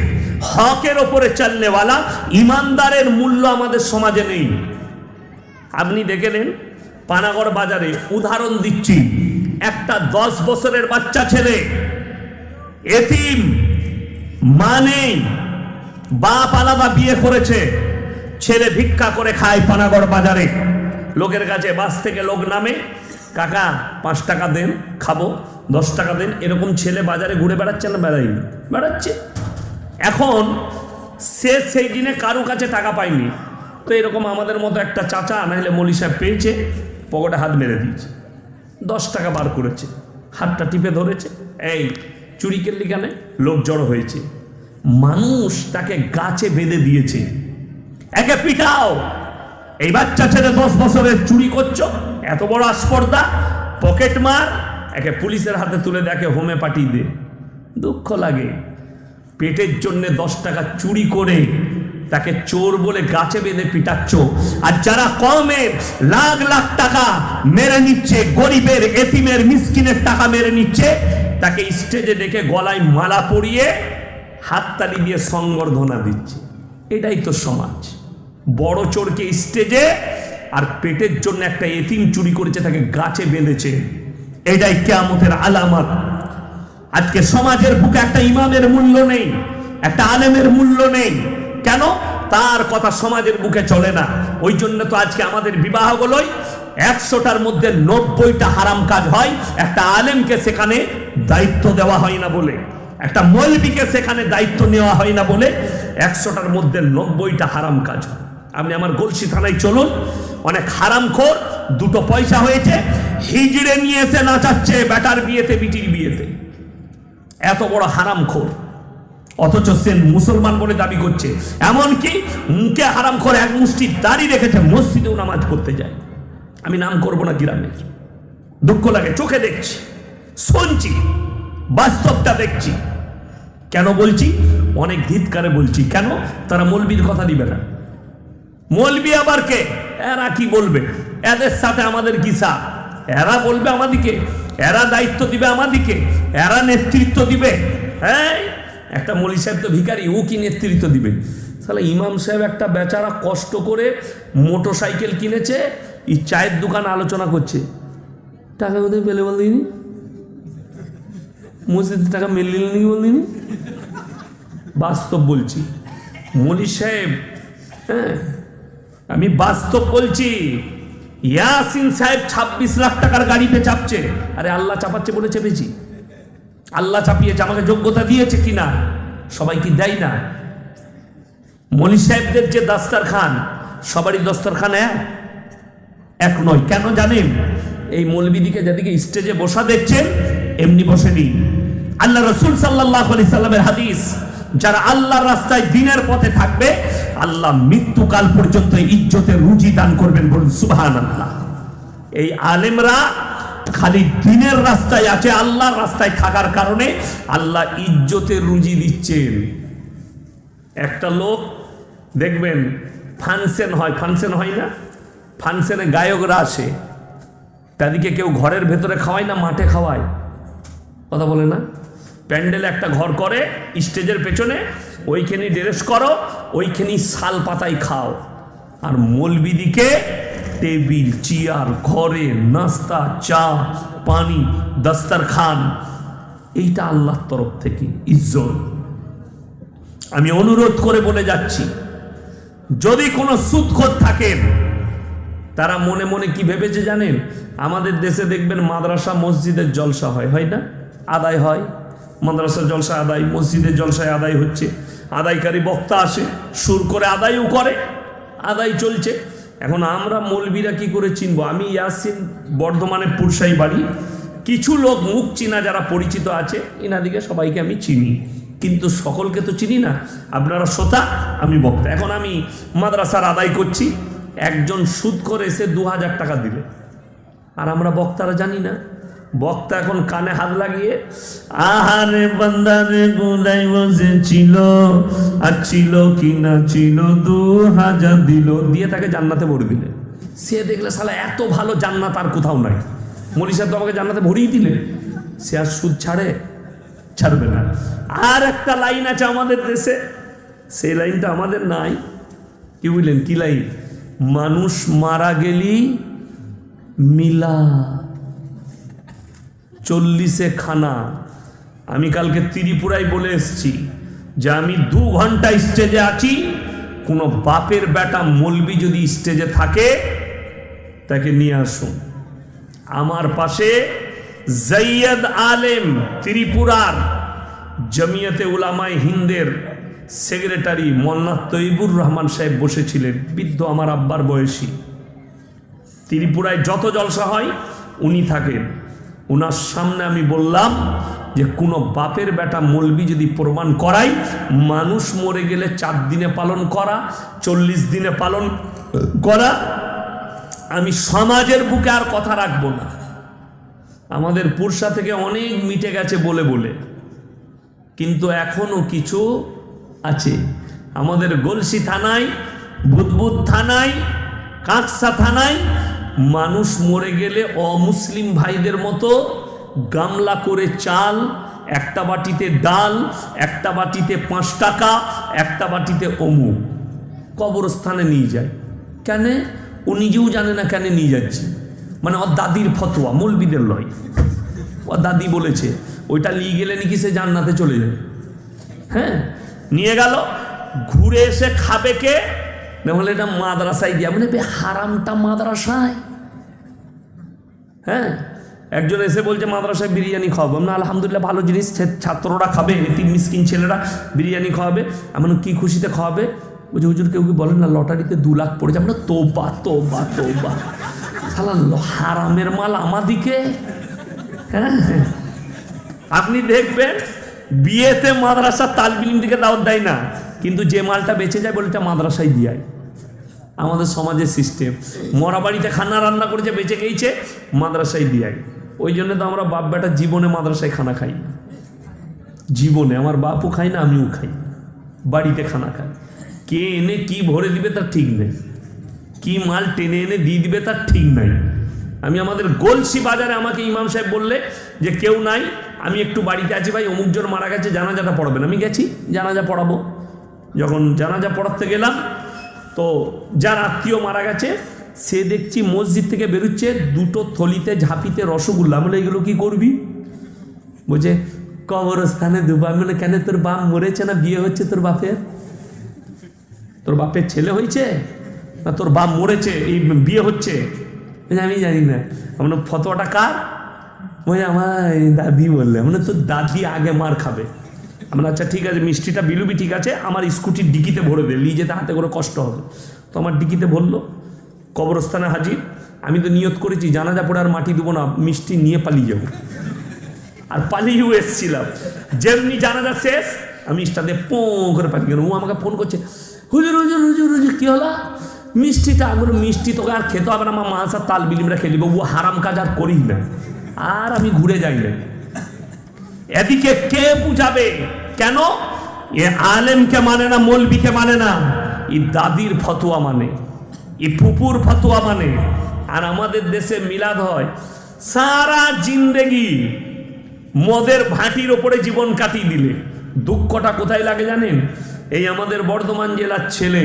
হকের ওপরে চলনেওয়ালা ইমানদারের মূল্য আমাদের সমাজে নেই। আপনি দেখে নেন, পানাগড় বাজারে, উদাহরণ দিচ্ছি, একটা 10 বছরের বাচ্চা ছেলে, এতিম, মা নেই, বাপ আলাদা বিয়ে করেছে, ছেলে ভিক্ষা করে খায় পানাগড় বাজারে। লোকের কাছে বাস থেকে লোক নামে, কাকা 5 টাকা দেন, খাবো, 10 টাকা দেন, এরকম ছেলে বাজারে ঘুরে বেড়াচ্ছে না? বেড়াচ্ছে। এখন সে সেই দিনে কারো কাছে টাকা পায়নি, তো এরকম আমাদের মতো একটা চাচা নাহলে মৌলী সাহেব পেয়েছে, পকেটে হাত মেরে দিয়েছে, 10 টাকা বার করেছে, হাতটা টিপে ধরেছে, এই চুরি কেল্লি কেন? লোক জড়ো হয়েছে, মানুষ তাকে গাছে বেঁধে দিয়েছে, একে পিটাও। এই বাচ্চা ছেলে 10 বছরের চুরি করছো, এত বড় আস্পর্ধা, পকেট মার, একে পুলিশের হাতে তুলে দেখে হোমে পাঠিয়ে দে। দুঃখ লাগে, পেটের জন্য 10 টাকা চুরি করে তাকে চোর বলে গাছে বেঁধে পিটাচ্ছ। আর যারা কমের লাখ লাখ টাকা মেরে নিচ্ছে, গরিবের, এতিমের, মিসকিনের টাকা মেরে নিচ্ছে, তাকে স্টেজে ডেকে গলায় মালা পরিয়ে হাততালি দিয়ে সংবর্ধনা দিচ্ছে। এটাই তো সমাজ। বড় চোরকে স্টেজে, আর পেটের জন্য একটা এতিম চুরি করেছে তাকে গাছে বেঁধেছে। এটাই কিয়ামতের আলামত। আজকে সমাজের বুকে একটা ইমামের মূল্য নেই, একটা আলেমের মূল্য নেই। কেন? তার কথা সমাজের বুকে চলে না। ওই জন্য তো আজকে আমাদের বিবাহগুলোই 100টার মধ্যে 90টা হারাম কাজ হয়। একটা আলেমকে সেখানে দায়িত্ব দেওয়া হয় না বলে, একটা মৌলবীকে সেখানে দায়িত্ব নেওয়া হয় না বলে 100টার মধ্যে 90টা হারাম কাজ হয়। আপনি আমার গলসি থানায় চলুন, অনেক হারামখোর, 2 পয়সা হয়েছে, হিজড়ে নিয়ে এসে নাচাচ্ছে বেটার বিয়েতে, বিটির বিয়েতে। এত বড় হারামখোর, অথচ সে মুসলমান বলে দাবি করছে। এমনকি মুখে হারামখোর এক মুষ্টি দাড়ি রেখেছে, মসজিদেও নামাজ পড়তে যায়। আমি নাম করব না গ্রামের, দুঃখ লাগে, চোখে দেখছি, শুনছি, বাস্তবটা দেখছি। কেন বলছি? অনেক ধিৎকারে বলছি। কেন? তারা মৌলবীর কথা দিবে না। মৌলবি আবার কে? এরা কি বলবে? এদের সাথে আমাদের কি সাথ? এরা বলবে আমাদিকে, এরা দায়িত্ব দিবে আমাদিকে, এরা নেতৃত্ব দিবে। হ্যাঁ, একটা মৌলবি সাহেব তো ভিখারি, ও কি নেতৃত্ব দিবে? তাহলে ইমাম সাহেব একটা বেচারা কষ্ট করে মোটর সাইকেল কিনেছে, এই চায়ের দোকান আলোচনা করছে, টাকা কোথায় পেলে বলদিনি, মসজিদে টাকা মেলে নাকি বলদিনি। বাস্তব বলছি মৌলবি সাহেব, হ্যাঁ আমি বাস্তব বলছি। ইয়াসিন সাহেব 26 লাখ টাকার গাড়িতে চাপছে। আরে আল্লাহ চাপাচ্ছে বলে চেপেছি, আল্লাহ চাপিয়েছে, আমাকে যোগ্যতা দিয়েছে কিনা? সবাই কি দেয় না? মৌলবি সাহেবদের যে দস্তরখান, সবারই দস্তরখান এক নয়। কেন জানেন? এই মৌলবিদিকে যেদিকে স্টেজে বসা দেখছেন, এমনি বসেনি। আল্লাহ রাসূল সাল্লাল্লাহু আলাইহি সাল্লামের হাদিস, যারা আল্লাহর রাস্তায় দ্বীনের পথে থাকবে, আল্লাহ মৃত্যুকাল পর্যন্ত ইজ্জতের রুজি দান করবেন। বলুন সুবহানাল্লাহ। এই আলেমরা খালি দ্বীনের রাস্তায় আছে, আল্লাহর রাস্তায় থাকার কারণে আল্লাহ ইজ্জতের রুজি দিচ্ছেন। একটা লোক দেখবেন ফাংশন হয়, ফাংশন হয় না, ফাংশনে গায়করা আসে, তাদেরকে কেউ ঘরের ভেতরে খাওয়ায় না মাঠে খাওয়ায়? কথা বলে না? প্যান্ডেলে একটা ঘর করে স্টেজের পেছনে, ওইখানে ড্রেস করো, ওইখানেই শাল পাতায় খাও। আর মৌলবিদিকে টেবিল চেয়ার, ঘরে নাস্তা, চা পানি, দস্তরখান, এইটা আল্লাহর তরফ থেকে ইজ্জত। আমি অনুরোধ করে বলে যাচ্ছি, যদি কোনো সুদখোর থাকেন, তারা মনে মনে কি ভেবেছে জানেন? আমাদের দেশে দেখবেন মাদ্রাসা মসজিদের জলসা হয়, হয় না? আদায় হয়, মাদ্রাসার জলসা আদায়, মসজিদের জলসায় আদায় হচ্ছে, আদায়কারী বক্তা আসে, সুর করে আদায়ও করে, আদায় চলছে। এখন আমরা মৌলবীরা কি করে চিনবো? আমি ইয়াসিন বর্ধমানে পুরসাই বাড়ি, কিছু লোক মুখ চিনা যারা পরিচিত আছে, ইনাদিকে সবাইকে আমি চিনি, কিন্তু সকলকে তো চিনি না। আপনারা শ্রোতা, আমি বক্তা। এখন আমি মাদ্রাসার আদায় করছি, একজন সুদ করে এসে 2000 টাকা দিলে, আর আমরা বক্তারা জানি না। বক্তা এখন কানে হাত লাগিয়ে, আহারে বান্দারে গোলাই বসেছিল, আর ছিল কি না ছিল, 2000 দিল, দিয়ে তাকে জান্নাতে ভরে দিলে। সে দেখলে শালা এত ভালো জান্নাত আর কোথাও নাই, মৌলবি সাহেব তো আমাকে জান্নাতে ভরিয়ে দিলে, সে আর সুদ ছাড়বে না। আর একটা লাইন আছে আমাদের দেশে, সেই লাইনটা আমাদের নাই। কি বুঝলেন? কি লাইন? মানুষ মারা গেলি মিলা 40 খানা। আমি কালকে ত্রিপুরায় বলে এসছি যে আমি 2 ঘন্টা স্টেজে আছি, কোনো বাপের বেটা মৌলবি যদি স্টেজে থাকে তাকে নিয়ে আসুন। আমার পাশে জৈয়দ আলেম ত্রিপুরার জমিয়তে উলামায়ে হিন্দের সেক্রেটারি মোল্লা তৈবুর রহমান সাহেব বসেছিলেন, বৃদ্ধ, আমার আব্বার বয়সী। ত্রিপুরায় যত জলসা হয় উনি থাকেন। ওনার সামনে আমি বললাম যে কোনো বাপের বেটা মৌলবি যদি প্রমাণ করাই, মানুষ মরে গেলে 4 দিনে পালন করা, 40 দিনে পালন করা, আমি সমাজের বুকে আর কথা রাখবো না। আমাদের পুরসা থেকে অনেক মিটে গেছে বলে বলে, কিন্তু এখনো কিছু আছে। আমাদের গলসি থানায়, বুদবুদ থানায়, কাঁকসা থানায় মানুষ মরে গেলে অমুসলিম ভাইদের মতো গামলা করে চাল, একটা বাটিতে ডাল, একটা বাটিতে 5 টাকা, একটা বাটিতে অমুক কবরস্থানে নিয়ে যায়। কেন? ও নিজেও জানে না কেন নিয়ে যাচ্ছে। মানে ওর দাদির ফতোয়া, মৌলবিদের লয়, ওর দাদি বলেছে ওইটা নিয়ে গেলে নাকি সে জান্নাতে চলে যাবে। হ্যাঁ, নিয়ে গেল, ঘুরে এসে খাবে কে? না হলে এটা মাদ্রাসায় দিয়া, মানে হারামটা মাদ্রাসায়। হ্যাঁ, একজন এসে বলছে মাদ্রাসায় বিরিয়ানি খাওয়াবো না, আলহামদুলিল্লাহ ভালো জিনিস, ছাত্ররা খাবে, এতিম মিসকিন ছেলেরা বিরিয়ানি খাওয়াবে। এমন কি খুশিতে খাওয়াবে? বুঝে হুজুর কেউ কি বলেন না লটারিতে 2 লাখ পড়েছে? আমরা তোবা তোবা তোবা, শালা হারামের মাল আমাদিকে। হ্যাঁ, আপনি দেখবেন বিয়েতে মাদ্রাসা তালবিলিম দিকে দাওয়াত দেয় না, কিন্তু যে মালটা বেঁচে যায় বলে এটা মাদ্রাসায় দিয়ে। আমাদের সমাজের সিস্টেম, মরা বাড়িতে খানা রান্না করেছে, বেঁচে গেছে, মাদ্রাসায় দিয়ে। ওই জন্য তো আমরা বাপ বেটা জীবনে মাদ্রাসায় খানা খাই না। জীবনে আমার বাপও খাই না, আমিও খাই, বাড়িতে খানা খাই। কে এনে কি ভরে দিবে তার ঠিক নেই। কি মাল টেনে এনে দিয়ে দিবে তার ঠিক নাই। আমি আমাদের গলসি বাজারে আমাকে ইমাম সাহেব বললে যে কেউ নাই, আমি একটু বাড়িতে আছি ভাই, অমুকজন মারা গেছে, জানাজাটা পড়াবেন। আমি গেছি জানাজা পড়াবো। যখন জানাজা পড়াতে গেলাম তো যার আত্মীয় মারা গেছে সে দেখছি মসজিদ থেকে বেরোচ্ছে দুটো থলিতে ঝাঁপিতে রসগোল্লা। বলে এগুলো কি করবি? বলছে কবরস্থানে দেবো। আমি বলে কেন, তোর বাপ মরেছে না বিয়ে হচ্ছে তোর বাপের? তোর বাপের ছেলে হয়েছে না তোর বাপ মরেছে এই বিয়ে হচ্ছে? আমি জানি না। আমরা ফতোয়াটা কার? বলে আমার দাদি বললে। মানে তোর দাদি আগে মার খাবে। আমরা আচ্ছা ঠিক আছে, মিষ্টিটা বিলুবি ঠিক আছে, আমার স্কুটির ডিকিতে ভরে দে, নিয়ে যেতে হাতে করে কষ্ট হবে। তো আমার ডিকিতে ভরলো, কবরস্থানে হাজির। আমি তো নিয়ত করেছি জানাজা পড়ে আর মাটি দেবো না, মিষ্টি নিয়ে পালিয়ে যাবো। আর পালিয়েও এসেছিলাম। যেমনি জানাজা শেষ আমি মিষ্টিটা দিয়ে পো করে পালিয়ে গেলাম। ও আমাকে ফোন করছে, হুজুর হুজুর হুজুর হুজুর কী হলো? মিষ্টিটা। আমি বলো মিষ্টি তোকে আর খেতে হবে না, আমার মাছ আর তাল বিলিমরা খেয়ে নিবো। ও হারাম কাজ আর করিস না। আর আমি ঘুরে যাই না। এদিকে কে বুঝাবে? কেন? এ আলেমকে মানে না, মৌলবিকে মানে না, এই দাদির ফতোয়া মানে, এই ফুপুর ফতোয়া মানে। আর আমাদের দেশে মিলাদ হয়, সারা জিন্দেগি মদের ভাটির ওপরে জীবন কাটিয়ে দিলে। দুঃখটা কোথায় লাগে জানেন? এই আমাদের বর্ধমান জেলার ছেলে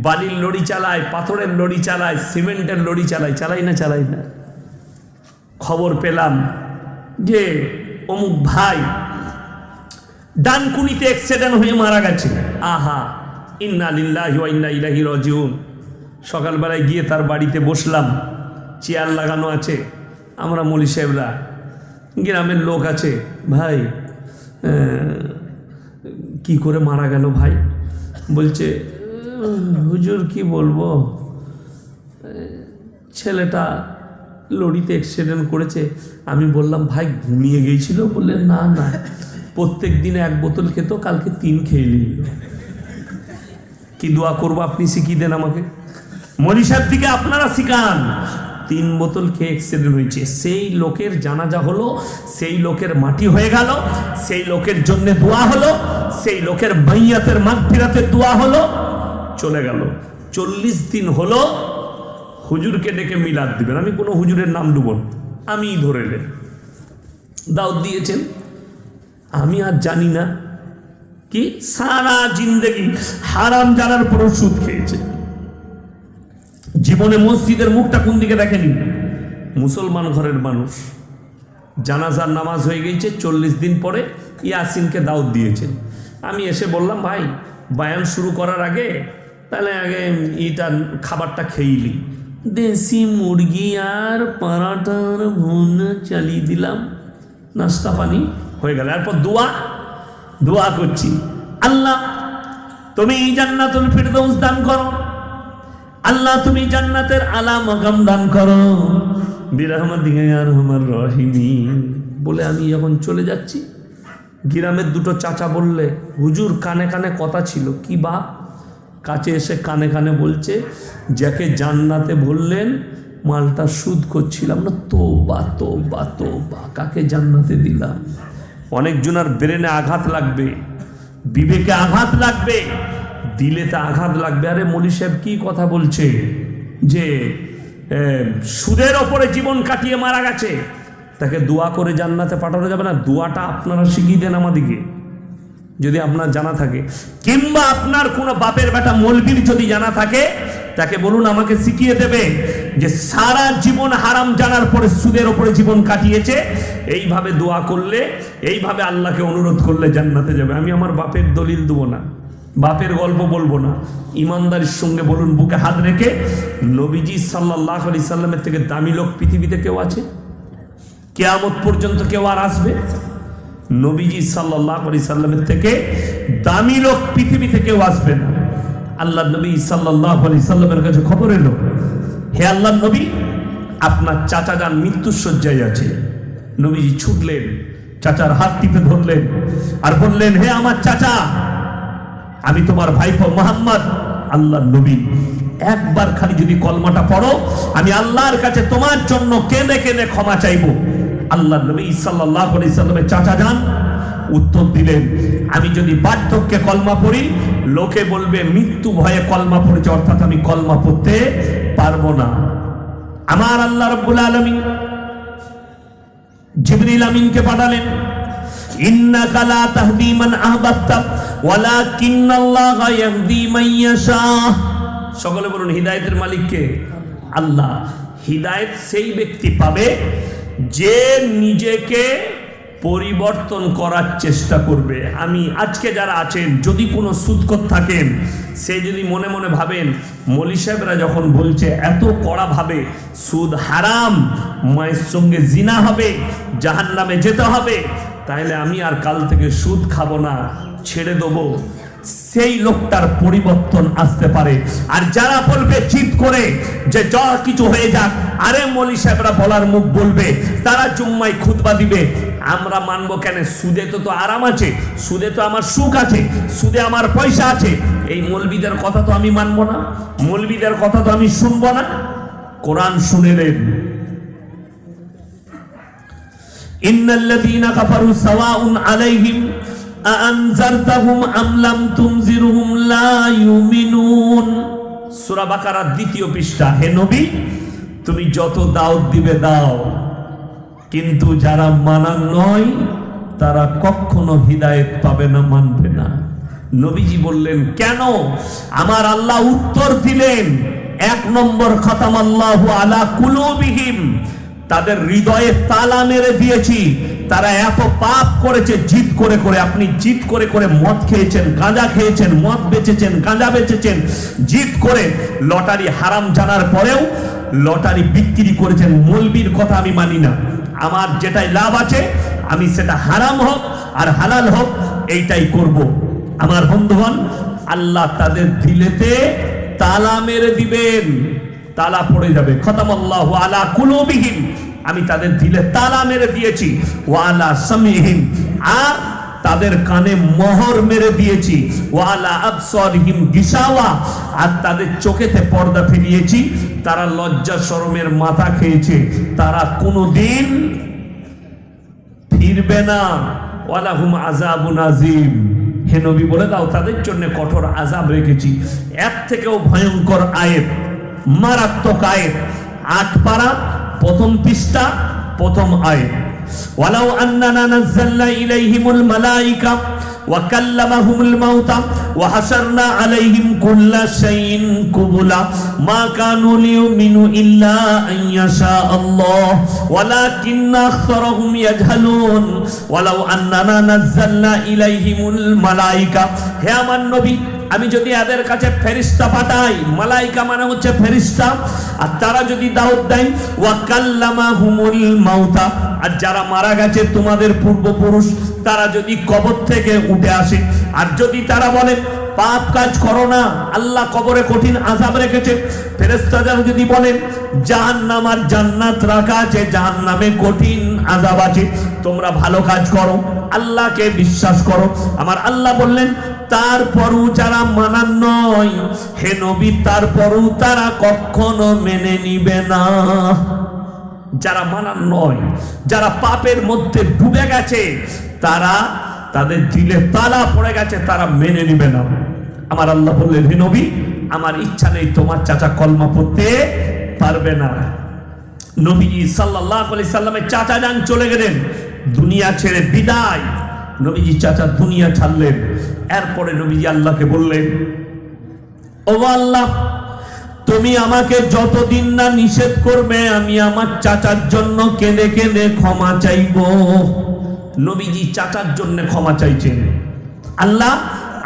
বালির লরি চালায়, পাথরের লরি চালায়, সিমেন্টের লরি চালায়। চালাই না? চালাই না। খবর পেলাম যে অমুক ভাই ডানকুনিতে অ্যাক্সিডেন্ট হয়ে মারা গেছে। আহা, ইন্না লিল্লাহি ওয়া ইন্না ইলাইহি রাজিউন। সকালবেলায় গিয়ে তার বাড়িতে বসলাম, চেয়ার লাগানো আছে, আমরা মৌলী সাহেবরা, গ্রামের লোক আছে। ভাই কি করে মারা গেল ভাই? বলছে হুজুর কি বলবো, ছেলেটা লরিতে অ্যাক্সিডেন্ট করেছে। আমি বললাম ভাই ঘুমিয়ে গিয়েছিল? বললে না না, প্রত্যেক দিন 1 বোতল খেত, কালকে 3 খেয়ে নিল। কি দোয়া করবো আপনি শিখিয়ে দেন আমাকে। মৌলী সাহেব দিকে আপনারা শিখান। 3 বোতল খেয়ে অ্যাক্সিডেন্ট হয়েছে, সেই লোকের জানাজা হলো, সেই লোকের মাটি হয়ে গেল, সেই লোকের জন্য দোয়া হলো, সেই লোকের মাইয়াতের মাগফিরাতের দোয়া হলো, চলে গেল। 40 দিন হলো হুজুরকে ডেকে মিলাদ দিবেন। আমি কোনো হুজুরের নাম দেব না, আমি ধরে নেন দাওয়াত দিয়েছেন। আমি আর জানি না কি সারা জিন্দেগি হারাম জানার পর সুদ খেয়েছে। জীবনে মসজিদের মুখটা কোন দিকে দেখেনি। মুসলমান ঘরের মানুষ, জানাজার নামাজ হয়ে গেছে, 40 দিন পরে ইয়াসিনকে দাওয়াত দিয়েছেন। আমি এসে বললাম ভাই বায়ান শুরু করার আগে তাহলে আগে এটা খাবারটা খেয়েলি। দেশি মুরগি আর পরাটার ভুন চালিয়ে দিলাম, নাস্তা পানি হয়ে গেল। এরপর দোয়া করছি, আল্লাহ তুমি জান্নাতুল ফিরদৌস দান করো, আল্লাহ তুমি জান্নাতের আলা মাকাম দান করো বিরহমাতিকা ইয়া আরহামার রাহিমিন। বলে আমি যখন চলে যাচ্ছি, গ্রামের দুটো চাচা বললে হুজুর কানে কানে কথা ছিল। কি বাপ? কাছে এসে কানে কানে বলছে যাকে জান্নাতে বললেন মালটা সুদ করছিলাম না। তোবা তোবা তোবা, কাকে জান্নাতে দিলাম? অনেকজনের ব্রেনে আঘাত লাগবে, বিবেকে আঘাত লাগবে, দিলেতে আঘাত লাগবে। আরে মৌলী সাহেব কি কথা বলছে যে সুদের ওপরে জীবন কাটিয়ে মারা গেছে, তাকে দোয়া করে জান্নাতে পাঠানো যাবে না? দোয়াটা আপনারা শিখিয়ে দেন আমাদেরকে যদি আপনার জানা থাকে, কিংবা আপনার কোনো বাপের বেটা মৌলবীর যদি জানা থাকে তাকে বলুন আমাকে শিখিয়ে দেবে যে সারা জীবন হারাম জানার পরে সুদের ওপরে জীবন কাটিয়েছে, এইভাবে দোয়া করলে, এইভাবে আল্লাহকে অনুরোধ করলে জান্নাতে যাবে। আমি আমার বাপের দলিল দেবো না, বাপের গল্প বলবো না। ইমানদারির সঙ্গে বলুন বুকে হাত রেখে, নবীজি সাল্লাল্লাহু আলাইহি সাল্লামের থেকে দামি লোক পৃথিবীতে কেউ আছে? কিয়ামত পর্যন্ত কেউ আর আসবে? নবীজি সাল্লাল্লাহু আলাইহি সাল্লামের থেকে দামি লোক পৃথিবীতে কেউ আসবে না। আল্লাহ নবী সাল্লাল্লাহু আলাইহি সাল্লামের কাছে খবর এলো, হে আল্লাহ নবী, আপনার চাচা যান মৃত্যুর শয্যায় আছে। নবীজি ছুটলেন, চাচার হাত টিপে ধরলেন আর বললেন, হে আমার চাচা, আমি তোমার ভাইপো মুহাম্মদ। আল্লাহ নবী, একবার খালি যদি কলমাটা পড়ো, আমি আল্লাহর কাছে তোমার জন্য কেঁদে কেঁদে ক্ষমা চাইবো। আল্লাহ নবী সাল্লাল্লাহু আলাইহি সাল্লামের চাচা যান উত্তর দিলেন, আমি যদি বার্ধক্যে কলমা পড়ি, লোকে বলবে মৃত্যু ভয়ে কলমা পড়েছে, অর্থাৎ আমি কলমা পড়তে পারবো না। আমার আল্লাহ রাব্বুল আলামিন জিবরিল আমিনকে পাঠালেন, ইন্নাকা লা তাহদি মান আহবাবতা ওয়ালাকিন্নাল্লাহা ইয়াহদি মান ইয়াশা। সকলে বলুন, হিদায়াতের মালিক কে? আল্লাহ। হিদায়াত সেই ব্যক্তি পাবে যে নিজেকে পরিবর্তন করার চেষ্টা করবে। আমি আজকে যারা আছেন, যদি কোনো সুদখোর থাকেন, সে যদি মনে মনে ভাবেন মৌলী সাহেবরা যখন বলছে এত কড়া ভাবে সুদ হারাম, মায়ের সঙ্গে জিনা হবে, জাহান্নামে যেতে হবে, তাহলে আমি আর কাল থেকে সুদ খাবো না, ছেড়ে দেবো, সেই লোকটার পরিবর্তন আসতে পারে। আর যারা বলবে জিদ করে যে যা কিছু হয়ে যাক, আরে মৌলী সাহেবরা বলার মুখ বলবে, তারা জুম্মায় খুতবা দিবে, আমরা মানবো কেন? সুদে তো আরাম আছে, সুদে তো আমার সুখ আছে, সুদে আমার পয়সা আছে। এই মৌলবীদের কথা তো আমি মানবো না, মৌলবীদের কথা তো আমি শুনবো না। কোরআন শুনেলেন, ইন্নাল্লাযীনা কাফারু সাওয়াউন আলাইহিম আনজারতাহুম আম লাম তুনজিরহুম লা ইউমিনুন। সূরা বাকারা 2 পৃষ্ঠা। হে নবী, তুমি যত দাওয়াত দিবে দাও, কিন্তু যারা মানার নয় তারা কখনো হিদায়াত পাবে না, মানবে না। নবীজি বললেন কেন? আমার আল্লাহ উত্তর দিলেন, 1 নম্বর খাতামাল্লাহু আলা কুলুবিহিম, তাদের হৃদয়ে তালা মেরে দিয়েছি। তারা এত পাপ করেছে জিদ করে করে। আপনি জিদ করে করে মদ খেয়েছেন, গাঁজা খেয়েছেন, মদ বেচেছেন, গাঁজা বেচেছেন, জিদ করে লটারি হারাম জানার পরেও লটারি বিক্রি করেছেন। মৌলবীর কথা আমি মানি না, আমার যেটাই লাভ আছে আমি সেটা হারাম হোক আর হালাল হোক এইটাই করব। আমার বন্ধুগণ, আল্লাহ তাদের দিলেতে তালা মেরে দিবেন, তালা পড়ে যাবে। খতামাল্লাহু আলা কুলুবিহিম, আমি তাদের দিলে তালা মেরে দিয়েছি। ওয়া আলা সামিহিম, আর তাদের কানে মোহর মেরে দিয়েছি। ওয়া আলা আবসারিহিম গিশাওয়া, আর তাদের চোখেতে পর্দা ফেলিয়েছি। তারা লজ্জা শরমের মাথা খেয়েছে, তারা কোনোদিন ফিরবে না। ওয়ালাহুম আযাবুন আযীম। হে নবী বলে দাও, তাদের জন্য কঠোর আযাব রেখেছি। এর থেকেও ভয়ঙ্কর আয়াত, মারাত্মক আয়াত, 8 পারা 1ম পৃষ্ঠা 1ম আয়াত। ওয়ালাউ আন্নানা নাযালনা ইলাইহিমুল মালাইকা ওয়া কাল্লামাহুমুল মাউতা ওয়া হাশারনা আলাইহিম কুল্লা শাইইন কুবুলা মা কানু লিউমিনু ইল্লা আন ইয়াশা আল্লাহ ওয়ালাকিন্না আকসারাহুম ইয়াজহালুন। ওয়ালাউ আন্নানা নাযালনা ইলাইহিমুল মালাইকা, হে আমার নবী, আমি যদি এদের কাছে ফেরেশতা পাঠাই, মালাইকা মানে হচ্ছে ফেরেশতা, আর তারা যদি দাওয়াত দেয়, ওয়া কাল্লামাহুমুল মাউতা, আর যারা মারা গেছে তোমাদের পূর্বপুরুষ, তারা যদি কবর থেকে উঠে আসে, আর যদি তারা বলে পাপ কাজ করো না, আল্লাহ কবরে কঠিন আযাব রেখেছে, ফেরেশতারা যদি বলেন জাহান্নাম আর জান্নাত রাখা আছে, জাহান্নামে কঠিন আযাব আছে, তোমরা ভালো কাজ করো, আল্লাহকে বিশ্বাস করো, আমার আল্লাহ বললেন তারপরও যারা মানার নয়, হে নবী, তারপরও তারা কখনো মেনে নিবে না। যারা মানার নয়, যারা পাপের মধ্যে ডুবে গেছে, তারা, তাদের দিলে তালা পড়ে গেছে, তারা মেনে নিবে না। আমার আল্লাহ বললেন, হে নবী, আমার ইচ্ছা নেই তোমার চাচা কলমা পড়তে পারবে না। নবীজি সাল্লাল্লাহু আলাইহি সাল্লামের চাচা যান চলে গেলেন, দুনিয়া ছেড়ে বিদায়। নবীজি চাচা দুনিয়া ছাড়লেন। এরপরে নবীজি আল্লাহকে বললেন, ও আল্লাহ, তুমি আমাকে যতদিন না নিষেধ করবে, আমি আমার চাচার জন্য কেঁদে কেঁদে ক্ষমা চাইব। নবীজি চাচার জন্য ক্ষমা চাইছেন। আল্লাহ,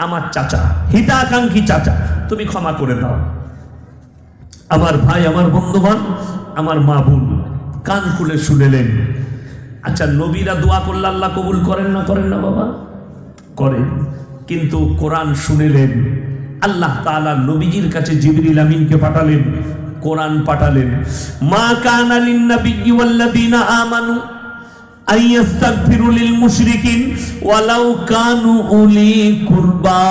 আমার চাচা, হিতাকাঙ্ক্ষী চাচা, তুমি ক্ষমা করে দাও। আমার ভাই, আমার বন্ধুগণ, আমার মা বোন, কান খুলে শুনেলেন। আচ্ছা, নবীরা দোয়া করলে আল্লাহ কবুল করেন না? করেন না বাবা? করেন। কিন্তু কোরআন শুনেলেন, আল্লাহ তাআলা নবীজির কাছে জিবরিল আমিনকে পাঠালেন, কোরআন পাঠালেন। মা কানা লিন-নাবিয়্যি ওয়াল্লাযীনা আমানু আইয়াস্তাগফিরু লিল মুশরিকিন ওয়ালাউ কানু উলি কুরবা।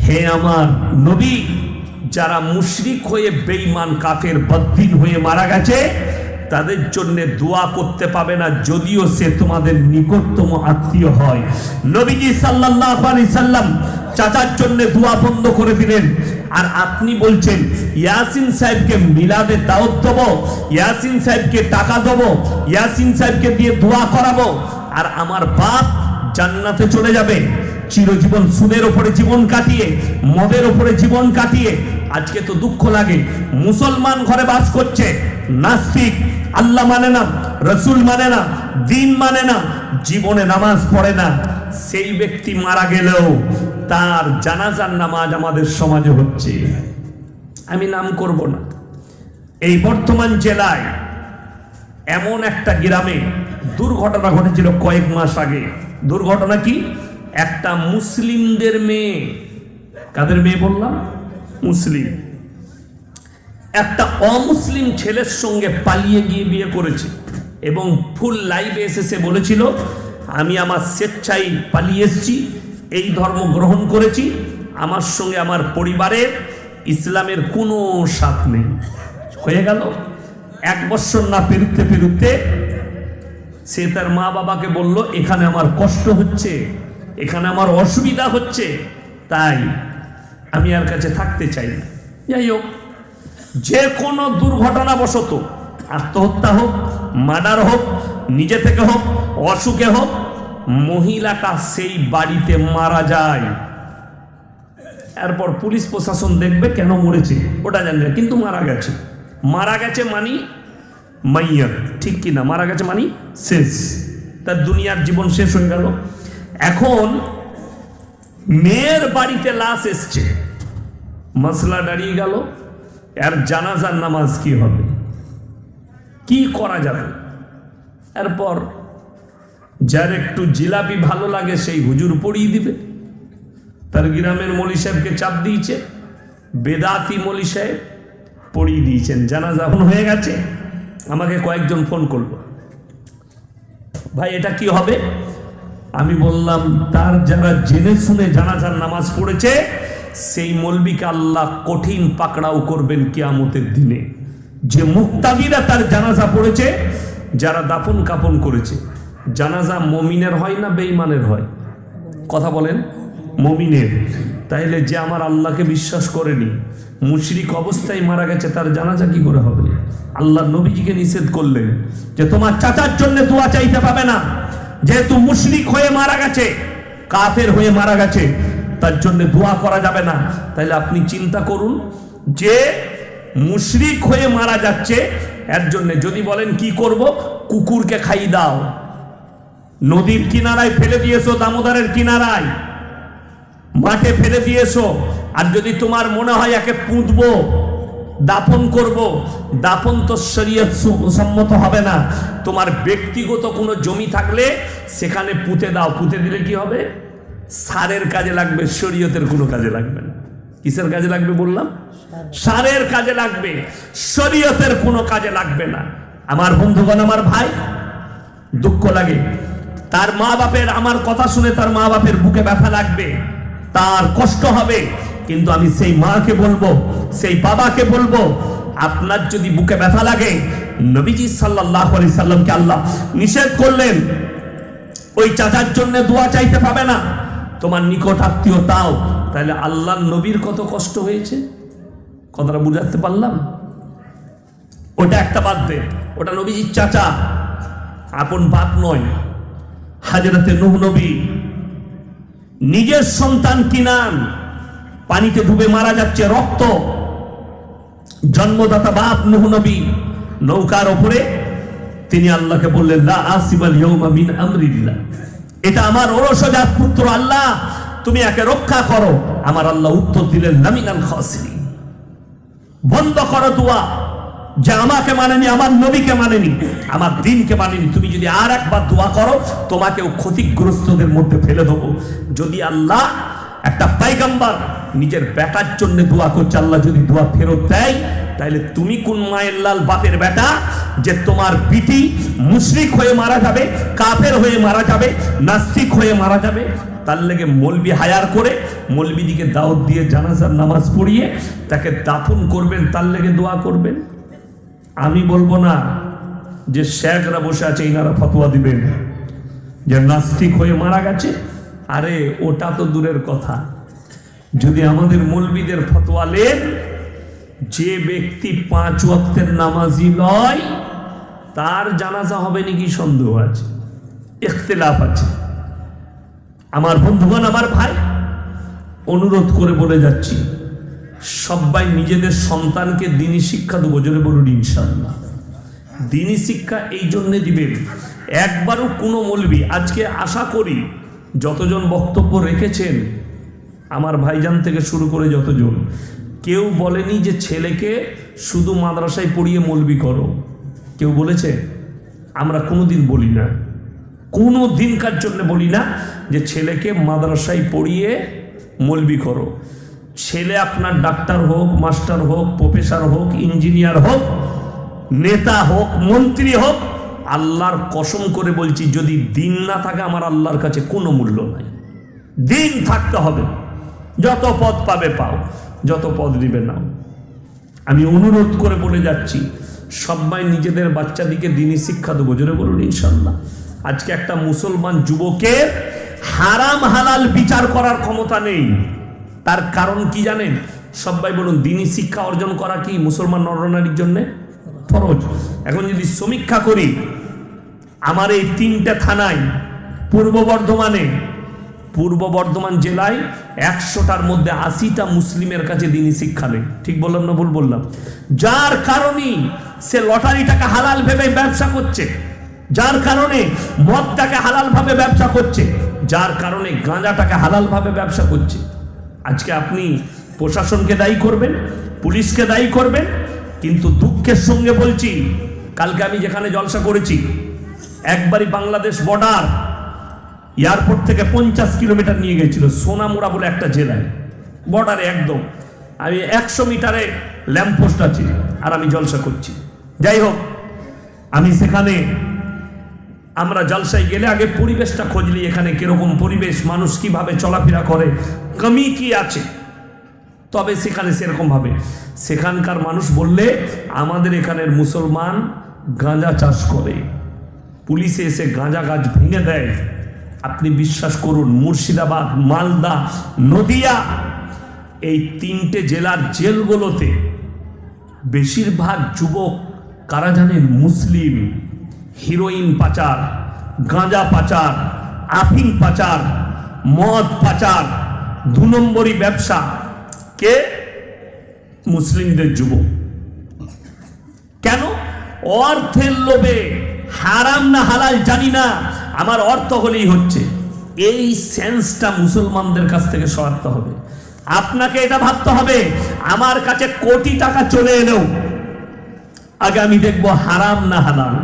হে আমার নবী, যারা মুশরিক হয়ে বেঈমান কাফের বদ্দিন হয়ে মারা গেছে, তাদের জন্য দোয়া করতে পাবে না, যদিও সে তোমাদের নিকটতম আত্মীয় হয়। নবীজি সাল্লাল্লাহু আলাইহি সাল্লাম চাচার জন্য দোয়া বন্ধ করে দিলেন। আর আপনি বলছেন ইয়াসিন সাহেবকে মিলাদে দাওয়াত দেবো, ইয়াসিন সাহেবকে টাকা দেবো, ইয়াসিন সাহেবকে দিয়ে দোয়া করাবো, আর আমার বাপ জান্নাতে চলে যাবে চিরজীবন সুদের উপরে জীবন কাটিয়ে, মদের উপরে জীবন কাটিয়ে। আজকে তো দুঃখ লাগে, মুসলমান ঘরে বাস করছে, নাস্তিক, আল্লাহ মানে না, রসুল মানে না, দিন মানে না, জীবনে নামাজ পড়ে না, সেই ব্যক্তি মারা গেলেও তার জানাজার নামাজ আমাদের সমাজে হচ্ছে। আমি নাম করব না। এই বর্তমান জেলায় এমন একটা গ্রামে দুর্ঘটনা ঘটেছিল কয়েক মাস আগে। দুর্ঘটনা কি? একটা মুসলিমদের মেয়ে, কাদের মেয়ে বললাম? মুসলিম, একটা অমুসলিম ছেলের সঙ্গে পালিয়ে গিয়ে বিয়ে করেছে এবং ফুল লাইভে এসে বলেছিল আমি আমার স্বেচ্ছায় পালিয়ে এসেছি, এই ধর্ম গ্রহণ করেছি, আমার সঙ্গে আমার পরিবারের ইসলামের কোনো সাথ নেই। হয়ে গেল 1 বছর না পেরুতে পেরুতে সে তার মা বাবাকে বলল এখানে আমার কষ্ট হচ্ছে, এখানে আমার অসুবিধা হচ্ছে, তাই আমি আর কাছে থাকতে চাই না। যাই হোক, যে কোনো দুর্ঘটনাবশত আত্মহত্যা হোক, মার্ডার হোক, নিজে থেকে হোক, অসুখে হোক, মহিলাটা সেই বাড়িতে মারা যায়। এরপর পুলিশ প্রশাসন দেখবে কেন মরেছে ওটা জানি না, কিন্তু মারা গেছে। মারা গেছে মানি মাইয়াত, ঠিক কিনা? মারা গেছে মানি শেষ, তার দুনিয়ার জীবন শেষ হয়ে গেল। এখন মেয়ের বাড়িতে লাশ এসছে, মশলা দাঁড়িয়ে গেল, এর জানাজার নামাজ কি হবে, কি করা যাবে? এরপর যার একটু জিলাপি ভালো লাগে সেই হুজুর পড়িয়ে দিবে। তার গ্রামের মৌলী সাহেবকে চাপ দিয়েছে, বেদাতি মৌলী সাহেব পড়িয়ে দিয়েছেন। জানাজা হয়ে গেছে, আমাকে কয়েকজন ফোন করলো, ভাই এটা কি হবে? আমি বললাম তার যারা জেনে শুনে জানাজার নামাজ পড়েছে সেই মৌলবীকে আল্লাহ কঠিন পাকড়াও করবেন কিয়ামতের দিনে। যে মুক্তাদিরা তার জানাজা পড়েছে, যারা দাফন কাফন করেছে। জানাজা মমিনের হয় না বেঈমানের হয়? কথা বলেন, মমিনের। তাইলে যে আমার আল্লাহকে বিশ্বাস করেনি, মুশরিক অবস্থায় মারা গেছে, তার জানাজা কি করে হবে? আল্লাহ নবীজিকে নিষেধ করলেন যে তোমার চাচার জন্য দোয়া চাইতে পাবে না, যেহেতু মুশরিক হয়ে মারা গেছে, কাফের হয়ে মারা গেছে, তার জন্য দোয়া করা যাবে না। তাইলে আপনি চিন্তা করুন, যে মুশরিক হয়ে মারা যাচ্ছে, এর জন্য যদি বলেন কি করব, কুকুরকে খাইয়ে দাও, নদীর কিনারায় ফেলে দিয়েছো, দামোদরের কিনারায় মাঠে ফেলে দিয়েছো, আর যদি তোমার মনে হয় একে পুঁতবো, দাফন করব, দাফন তো শরীয়ত সম্মত হবে না। তোমার ব্যক্তিগত কোনো জমি থাকলে সেখানে পুঁতে দাও, পুঁতে দিলে কি হবে? সারের কাজে লাগবে, শরীয়তের কোনো কাজে লাগবে না। কিসের কাজে লাগবে বললাম? সারের কাজে লাগবে, শরীয়তের কোনো কাজে লাগবে না। আমার বন্ধুগণ, আমার ভাই, দুঃখ লাগে, তার মা বাপের আমার কথা শুনে তার মা বাপের বুকে ব্যথা লাগবে, তার কষ্ট হবে, কিন্তু আমি সেই মাকে বলবো, সেই বাবাকে বলবো, আপনার যদি বুকে ব্যথা লাগে, নবীজি সাল্লাল্লাহু আলাইহি সাল্লামকে আল্লাহ নিষেধ করলেন ওই চাচার জন্য দোয়া চাইতে পাবে না, তোমার নিকট আত্মীয় তাও। তাহলে আল্লাহর নবীর কত কষ্ট হয়েছে, কথাটা বুঝাতে পারলাম? ওটা একটা বাদ দে, ওটা নবীজির চাচা, আপন বাপ নয়। হযরতে নূহ নবী নিজের সন্তান কিনান পানিতে ডুবে মারা যাচ্ছে, রক্ত, জন্মদাতা বাপ নূহ নবী নৌকার উপরে, তিনি আল্লাহকে বললেন লা আসিবাল ইয়াউমা মিন আমরিল্লাহ, এটা আমার ওরসজাত পুত্র, আল্লাহ তুমি একে রক্ষা করো। আমার আল্লাহ উত্তর দিলেন লামিনাল খাসিরিন, বন্ধ করো দোয়া, যে আমাকে মানেনি, আমার নবীকে মানেনি, আমার দ্বীনকে মানেনি, তুমি যদি আর একবার দোয়া করো তোমাকেও ক্ষতিগ্রস্তদের মধ্যে ফেলে দেবো। যদি আল্লাহ একটা পয়গম্বর নিজের বেটার জন্য দোয়া করছে, আল্লাহ যদি দোয়া ফেরত দেয়, তাহলে তুমি কোন মায়ের লাল বাপের বেটা যে তোমার বিটি মুশরিক হয়ে মারা যাবে, কাফের হয়ে মারা যাবে, নাস্তিক হয়ে মারা যাবে, তার লেগে মৌলবি হায়ার করে মৌলবিদিকে দাওয়াত দিয়ে জানাজার নামাজ পড়িয়ে তাকে দাফন করবেন, তার লেগে দোয়া করবেন। আমি বলবো না, যে শেখরা বসে আছে ইনারা ফতোয়া দিবেন যে নাস্তিক হয়ে মারা গেছে। আরে ওটা তো দূরের কথা, যদি আমাদের মৌলবীদের ফতোয়া নেন যে ব্যক্তি 5 ওয়াক্তের নামাজি নয় তার জানাজা হবে নাকি সন্দেহ আছে, ইখতিলাফ আছে। আমার বন্ধুগণ, আমার ভাই, অনুরোধ করে বলে যাচ্ছি, সবাই নিজেদের সন্তানকে দ্বীনি শিক্ষা দেবো, জোরে বলুন ইনশাআল্লাহ। দ্বীনি শিক্ষা এই জন্যে দিবেন, একবারও কোনো মৌলবী, আজকে আশা করি যতজন বক্তব্য রেখেছেন আমার ভাইজান থেকে শুরু করে যতজন, কেউ বলেনি যে ছেলেকে শুধু মাদ্রাসায় পড়িয়ে মৌলবী করো। কেউ বলেছে? আমরা কোনোদিন বলি না, কোনো দিনকার জন্য বলি না যে ছেলেকে মাদ্রাসায় পড়িয়ে মৌলবী করো। ছেলে আপনার ডাক্তার হোক, মাস্টার হোক, প্রফেসর হোক, ইঞ্জিনিয়ার হোক, নেতা হোক, মন্ত্রী হোক, আল্লাহর কসম করে বলছি যদি দিন না থাকে আমার আল্লাহর কাছে কোনো মূল্য নাই। দিন থাকতে হবে, যত পদ পাবে পাও, যত পদ দিবে নাও। আমি অনুরোধ করে বলে যাচ্ছি, সবাই নিজেদের বাচ্চাদিকে দ্বীনি শিক্ষা দেবো, জোরে বলুন ইনশাআল্লাহ। আজকে একটা মুসলমান যুবকের হারাম হালাল বিচার করার ক্ষমতা নেই। তার কারণ কি জানেন? সবাই বলুন, দ্বীনি শিক্ষা অর্জন করা কি মুসলমান নরনারীর জন্য ফরজ। এখন যদি সমীক্ষা করি, আমার এই 3টে থানায়, পূর্ব বর্ধমান জেলায় 100টার মধ্যে 80টা মুসলিমের কাছে দ্বীনি শিক্ষা নেই। ঠিক বললাম না ভুল বললাম? যার কারণে সে লটারিটাকে হালাল ভেবে ব্যবসা করছে, যার কারণে মদটাকে হালাল ভাবে ব্যবসা করছে, যার কারণে গাঁজাটাকে হালাল ভাবে ব্যবসা করছে। আজকে আপনি প্রশাসনকে দায়ী করবেন, পুলিশকে দায়ী করবেন, কিন্তু দুঃখের সঙ্গে বলছি, কালকে আমি যেখানে জলসা করেছি, একবারই বাংলাদেশ বর্ডার, এয়ারপোর্ট থেকে 50 কিলোমিটার নিয়ে গেছিল, সোনামুড়া বলে একটা জেলায়, বর্ডারে একদম। আমি 100 মিটারে ল্যাম্পপোস্ট আছে আর আমি জলসা করছি। যাই হোক, আমি সেখানে, আমরা জলসায় গেলে আগে পরিবেশটা খোঁজলি, এখানে কিরকম পরিবেশ, মানুষ কিভাবে চলাফেরা করে, কমি কি আছে, তবে সেখানে সেরকম ভাবে সেখানকার মানুষ বললে আমাদের এখানের মুসলমান গাঁজা চাষ করে, পুলিশে এসে গাঁজা গাছ ভেঙে দেয়। আপনি বিশ্বাস করুন, মুর্শিদাবাদ, মালদা, নদিয়া, এই 3টে জেলার জেলগুলোতে বেশিরভাগ যুবক কারা জানেন? মুসলিম। হিরোইন পাচার, গাঁজা পাচার, আফিম পাচার, মদ পাচার, 2 নম্বরই ব্যবসা কে? মুসলিমদের যুবক। কেন? অর্থের লোভে, হারাম না হালাল জানি না, আমার অর্থ হলেই হচ্ছে। এই সেন্সটা মুসলমানদের কাছ থেকে সরাতে হবে। আপনাকে এটা ভাবতে হবে, আমার কাছে কোটি টাকা চলে এলেও আগে আমি দেখবো হারাম না হালাল।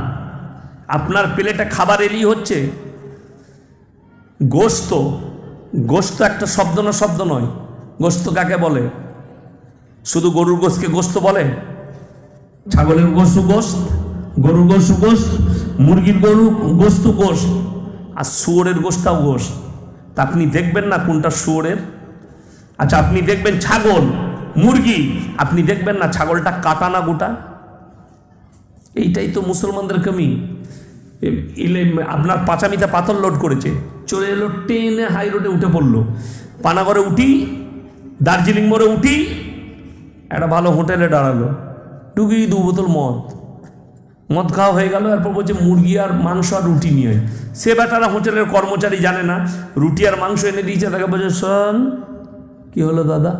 আপনার প্লেটে খাবার এলেই হচ্ছে গোশত। গোশত একটা শব্দ না, শব্দ নয়। গোশত কাকে বলে? শুধু গরুর গোশতকে গোশত বলে? ছাগলের গোশত গোশত, গরুর গোশত গোশত, মুরগির গরু গোশত গোশত, আর শুয়োরের গোশতাও গোশত। তা আপনি দেখবেন না কোনটা শুয়োরের? আচ্ছা, আপনি দেখবেন ছাগল, মুরগি, আপনি দেখবেন না ছাগলটা কাটা না গোটা? এইটাই তো মুসলমানদের কমি। আপনার পাঁচামিতে পাথর লোড করেছে, চলে এলো ট্রেনে, হাই রোডে উঠে পড়লো, পানাগড়ে উঠি, দার্জিলিং মোড়ে উঠি, একটা ভালো হোটেলে দাঁড়ালো, ঢুকি 2 বোতল মদ খাওয়া হয়ে গেল। এরপর বলছে মুরগি আর মাংস আর রুটি নিয়ে। সে বেটারা হোটেলের কর্মচারী জানে না, রুটি আর মাংস এনে দিয়েছে, তাকে বলছে শোন, কি হলো দাদা,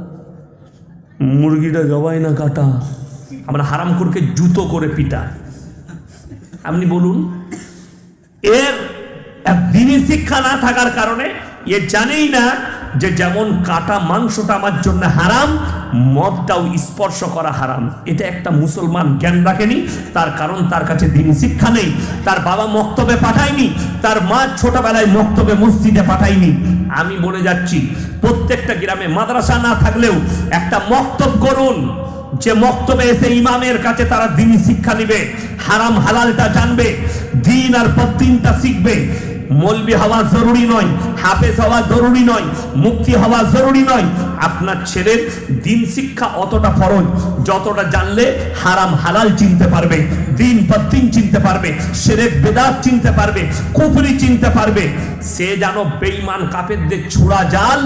মুরগিটা জবাই না কাটা। আমরা হারামখোরকে জুতো করে পিটা। আপনি বলুন, এর দ্বীনি শিক্ষা না থাকার কারণে এ জানেই না যে যেমন কাটা মাংসটা আমার জন্য হারাম, মদটাও স্পর্শ করা হারাম। এটা একটা মুসলমান জ্ঞান রাখেনি, তার কারণ তার কাছে দ্বীনি শিক্ষা নেই। তার বাবা মক্তবে পাঠায়নি, তার মা ছোটবেলায় মক্তবে মসজিদে পাঠায়নি। আমি বলে যাচ্ছি, প্রত্যেকটা গ্রামে মাদ্রাসা না থাকলেও একটা মক্তব করুন, যে মক্তবে এসে ইমামের কাছে তারা দ্বীনি শিক্ষা নিবে, হারাম হালালটা জানবে, দিন আর পদ্দিনটা শিখবে। মৌলবি হওয়া জরুরি নয়, হাফেজ হওয়া জরুরি নয়, মুফতি হওয়া জরুরি নয়। আপনার ছেলের দিন শিক্ষা অতটা ফরজ যতটা জানলে হারাম হালাল চিনতে পারবে, দিন পর দিন চিনতে পারবে, শিরক বিদআত চিনতে পারবে, কুফরি চিনতে পারবে। সে যেন বেঈমান কাফেরদের ছোড়া জাল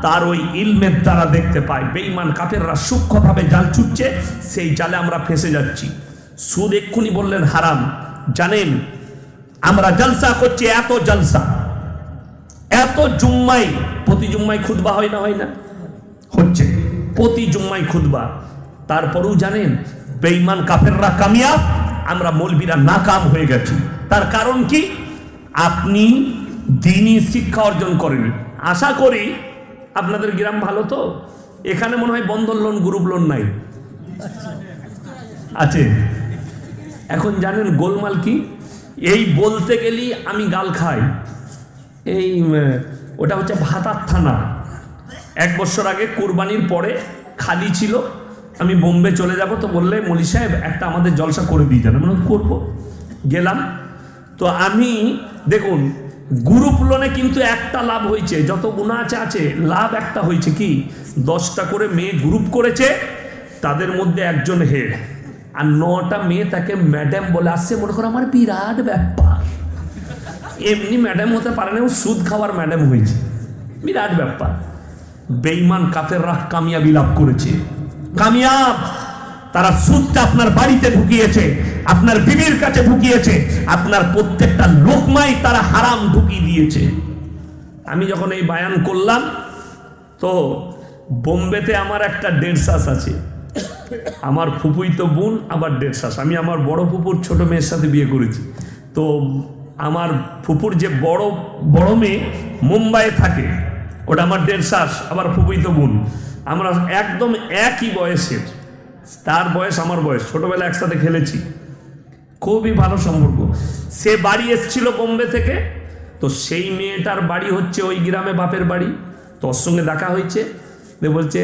তার ওই ইলমের দ্বারা দেখতে পায়। বেঈমান কাফেররা সূক্ষ্মভাবে জাল ছুটছে, সেই জালে আমরা ফেঁসে যাচ্ছি। সুদ এক্ষুনি বললেন হারাম। জানেন আমরা জলসা করছি, এত জলসা, এত জুম্মায়, প্রতি জুম্মায় খুতবা হয় না, হয় না? হচ্ছে প্রতি জুম্মায় খুতবা। তারপরেও জানেন বেঈমান কাফেররা কামিয়াব, আমরা মৌলবীরা নাকাম হয়ে গেছি। তার কারণ কি? আপনি দ্বীনি শিক্ষা অর্জন করেন। আশা করি আপনাদের গ্রাম ভালো তো, এখানে মনে হয় বন্ধন লোন গ্রুপ লোন নাই, আছে। এখন জানেন গোলমাল কি? এই বলতে গেলেই আমি গাল খাই। এই ওটা হচ্ছে ভাতার থানা। 1 বছর আগে কুরবানির পরে খালি ছিল, আমি বোম্বে চলে যাব, তো বললে মলি সাহেব একটা আমাদের জলসা করে দিয়ে যান। মানে করবো, গেলাম। তো আমি দেখুন গ্রুপ লোনে কিন্তু একটা লাভ হয়েছে, যত গুণা আছে লাভ একটা হয়েছে কি, 10টা করে মেয়ে গ্রুপ করেছে, তাদের মধ্যে একজন হেড, আর 9টা মেয়ে তাকে ম্যাডাম বলে আসছে। মনে করো আমার বিরাট ব্যাপার, এমনি ম্যাডাম হতে পারে না, ও সুদ খাওয়ার ম্যাডাম হয়েছে, বিরাট ব্যাপার। বেঈমান কাফেররা কামিয়াবি লাভ করেছে, কামিয়াব। তারা সুদটা আপনার বাড়িতে ঢুকিয়েছে, আপনার বিবির কাছে ঢুকিয়েছে, আপনার প্রত্যেকটা লোকমাই তারা হারাম ঢুকিয়ে দিয়েছে। আমি যখন এই বায়ান করলাম, তো বোম্বেতে আমার একটা 1.5 শ্বাস আছে, আমার ফুপুই তো বোন, আবার 1.5 শ্বাস। আমি আমার বড় ফুপুর ছোট মেয়ের সাথে বিয়ে করেছি। তো আমার ফুপুর যে বড় মেয়ে মুম্বাইয়ে থাকে, ওটা আমার 1.5 শ্বাস, আবার ফুপুই তো বোন। আমরা একদম একই বয়সের, তার বয়স আমার বয়স, ছোটবেলা একসাথে খেলেছি, খুবই ভালো সম্পর্ক। সে বাড়ি এসেছিল বোম্বে থেকে, তো সেই মেয়েটার বাড়ি হচ্ছে ওই গ্রামে, বাপের বাড়ি। তো ওর সঙ্গে দেখা হয়েছে, বলছে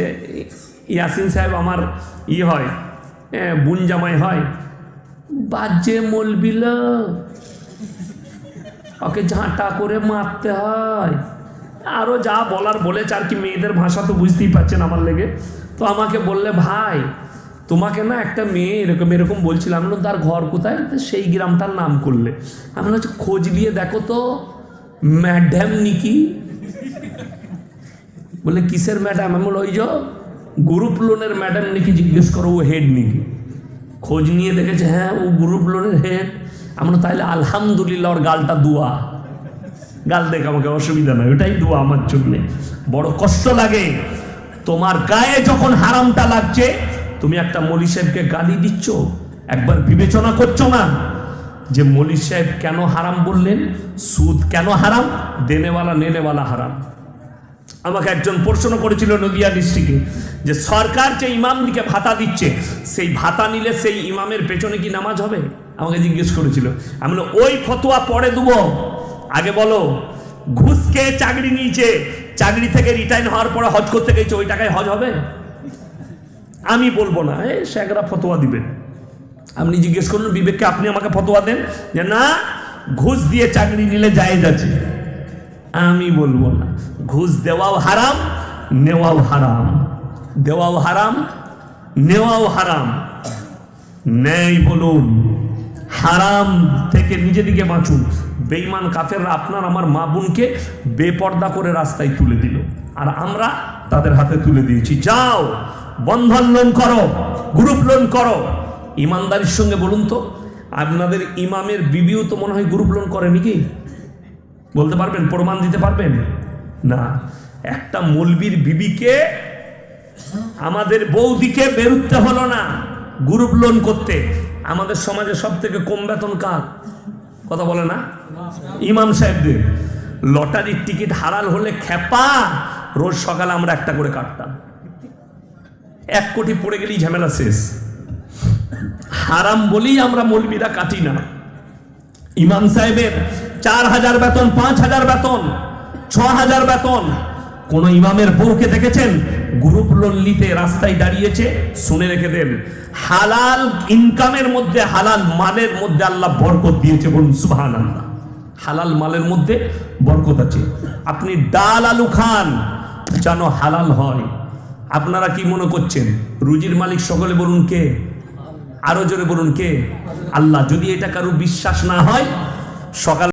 ইয়াসিন সাহেব আমার হয়, বুন জামাই হয়। বাজে মলবিল, ওকে ঝাঁটা করে মারতে হয়, আরও যা বলার বলেছে আর কি। মেয়েদের ভাষা তো বুঝতেই পারছেন আমার লেগে। তো আমাকে বললে ভাই তোমাকে না একটা মেয়ে এরকম এরকম বলছিলাম, তার ঘর কোথায়, সেই গ্রামটার নাম করলে। আমি হচ্ছে খোঁজ নিয়ে দেখো তো ম্যাডাম নিকি। বলে কিসের ম্যাডাম? আমি বলো ওই যে গ্রুপ লোনের ম্যাডাম নাকি, জিজ্ঞেস করো ও হেড নাকি। খোঁজ নিয়ে দেখেছে হ্যাঁ ও গ্রুপ লোনের হেড। আমরা তাহলে আলহামদুলিল্লাহ, ওর গালটা দোয়া, গাল দেখ আমাকে, অসুবিধা নয়, ওটাই দোয়া আমার জন্য। বড় কষ্ট লাগে তোমার গায়ে যখন হারামটা লাগছে, তুমি একটা মলি সাহেবকে গালি দিচ্ছ, একবার বিবেচনা করছো না যে মলি সাহেব কেন হারাম বললেন, সুদ কেন হারাম, দেনেওয়ালা নেনেওয়ালা হারাম। আমাকে একজন প্রশ্ন করেছিল নদিয়া ডিস্ট্রিক্টে, যে সরকার যে ইমামদিকে ভাতা দিচ্ছে, সেই ভাতা নিলে সেই ইমামের পেছনে কি নামাজ হবে? আমাকে জিজ্ঞেস করেছিল। আমি বললাম ওই ফতোয়া পরে দেবো, আগে বলো ঘুষ খেয়ে চাকরি নিয়েছে, চাকরি থেকে রিটায়ার হওয়ার পরে হজ করতে গেছে, ওই টাকায় হজ হবে? আমি বলবো না, শেখরা ফতোয়া দিবেন। আপনি জিজ্ঞেস করুন বিবেককে, আপনি আমাকে ফতোয়া দেন যে না ঘুষ দিয়ে চাকরি নিলে জায়েজ আছে। আমি বলবো না, ঘুষ দেওয়াও হারাম, নেওয়াও হারাম, দেওয়াও হারাম, নেওয়াও হারাম। নেই বলুন, হারাম থেকে নিজেদিকে বাঁচুন। বেঈমান কাফেররা আপনার আমার মা বোনকে বেপর্দা করে রাস্তায় তুলে দিল, আর আমরা তাদের হাতে তুলে দিয়েছি। যাও বন্ধন লোন করো, গ্রুপ লোন করো। ইমানদারির সঙ্গে বলুন তো, আপনাদের ইমামের বিবিও তো মনে হয় গ্রুপ লোন করে নাকি? বলতে পারবেন, প্রমাণ দিতে পারবেন? না, একটা মৌলবীর বিবিকে আমাদের বৌদিকে বেরুতে হলো না গ্রুপ লোন করতে। আমাদের সমাজে সব থেকে কম বেতন কার? কথা বলে না? ইমাম সাহেবদের। লটারির টিকিট হারাল হলে খেপা, রোজ সকালে আমরা একটা করে কাটতাম। 1 কোটি পড়ে গেলেই ঝামেলা শেষ। হারাম বলেই আমরা মৌলবীরা কাটি না। ইমাম সাহেবের 4000 বেতন, 5000 বেতন, 6000 বেতন। কোন ইমামের বউকে দেখেছেন গ্রুপ লোন নিতে রাস্তায় দাঁড়িয়েছে? শুনে রেখে দেন, হালাল ইনকামের মধ্যে, হালাল মালের মধ্যে আল্লাহ বরকত দিয়েছে, বলুন সুবহানাল্লাহ। হালাল মালের মধ্যে বরকত আছে। আপনি ডাল আলু খান যেন হালাল হয়। আপনারা কি মনে করছেন রুজির মালিক? সকলে বলুন কে? আরো জোরে বলুন কে? আল্লাহ। যদি এটা কারো বিশ্বাস না হয়, সকাল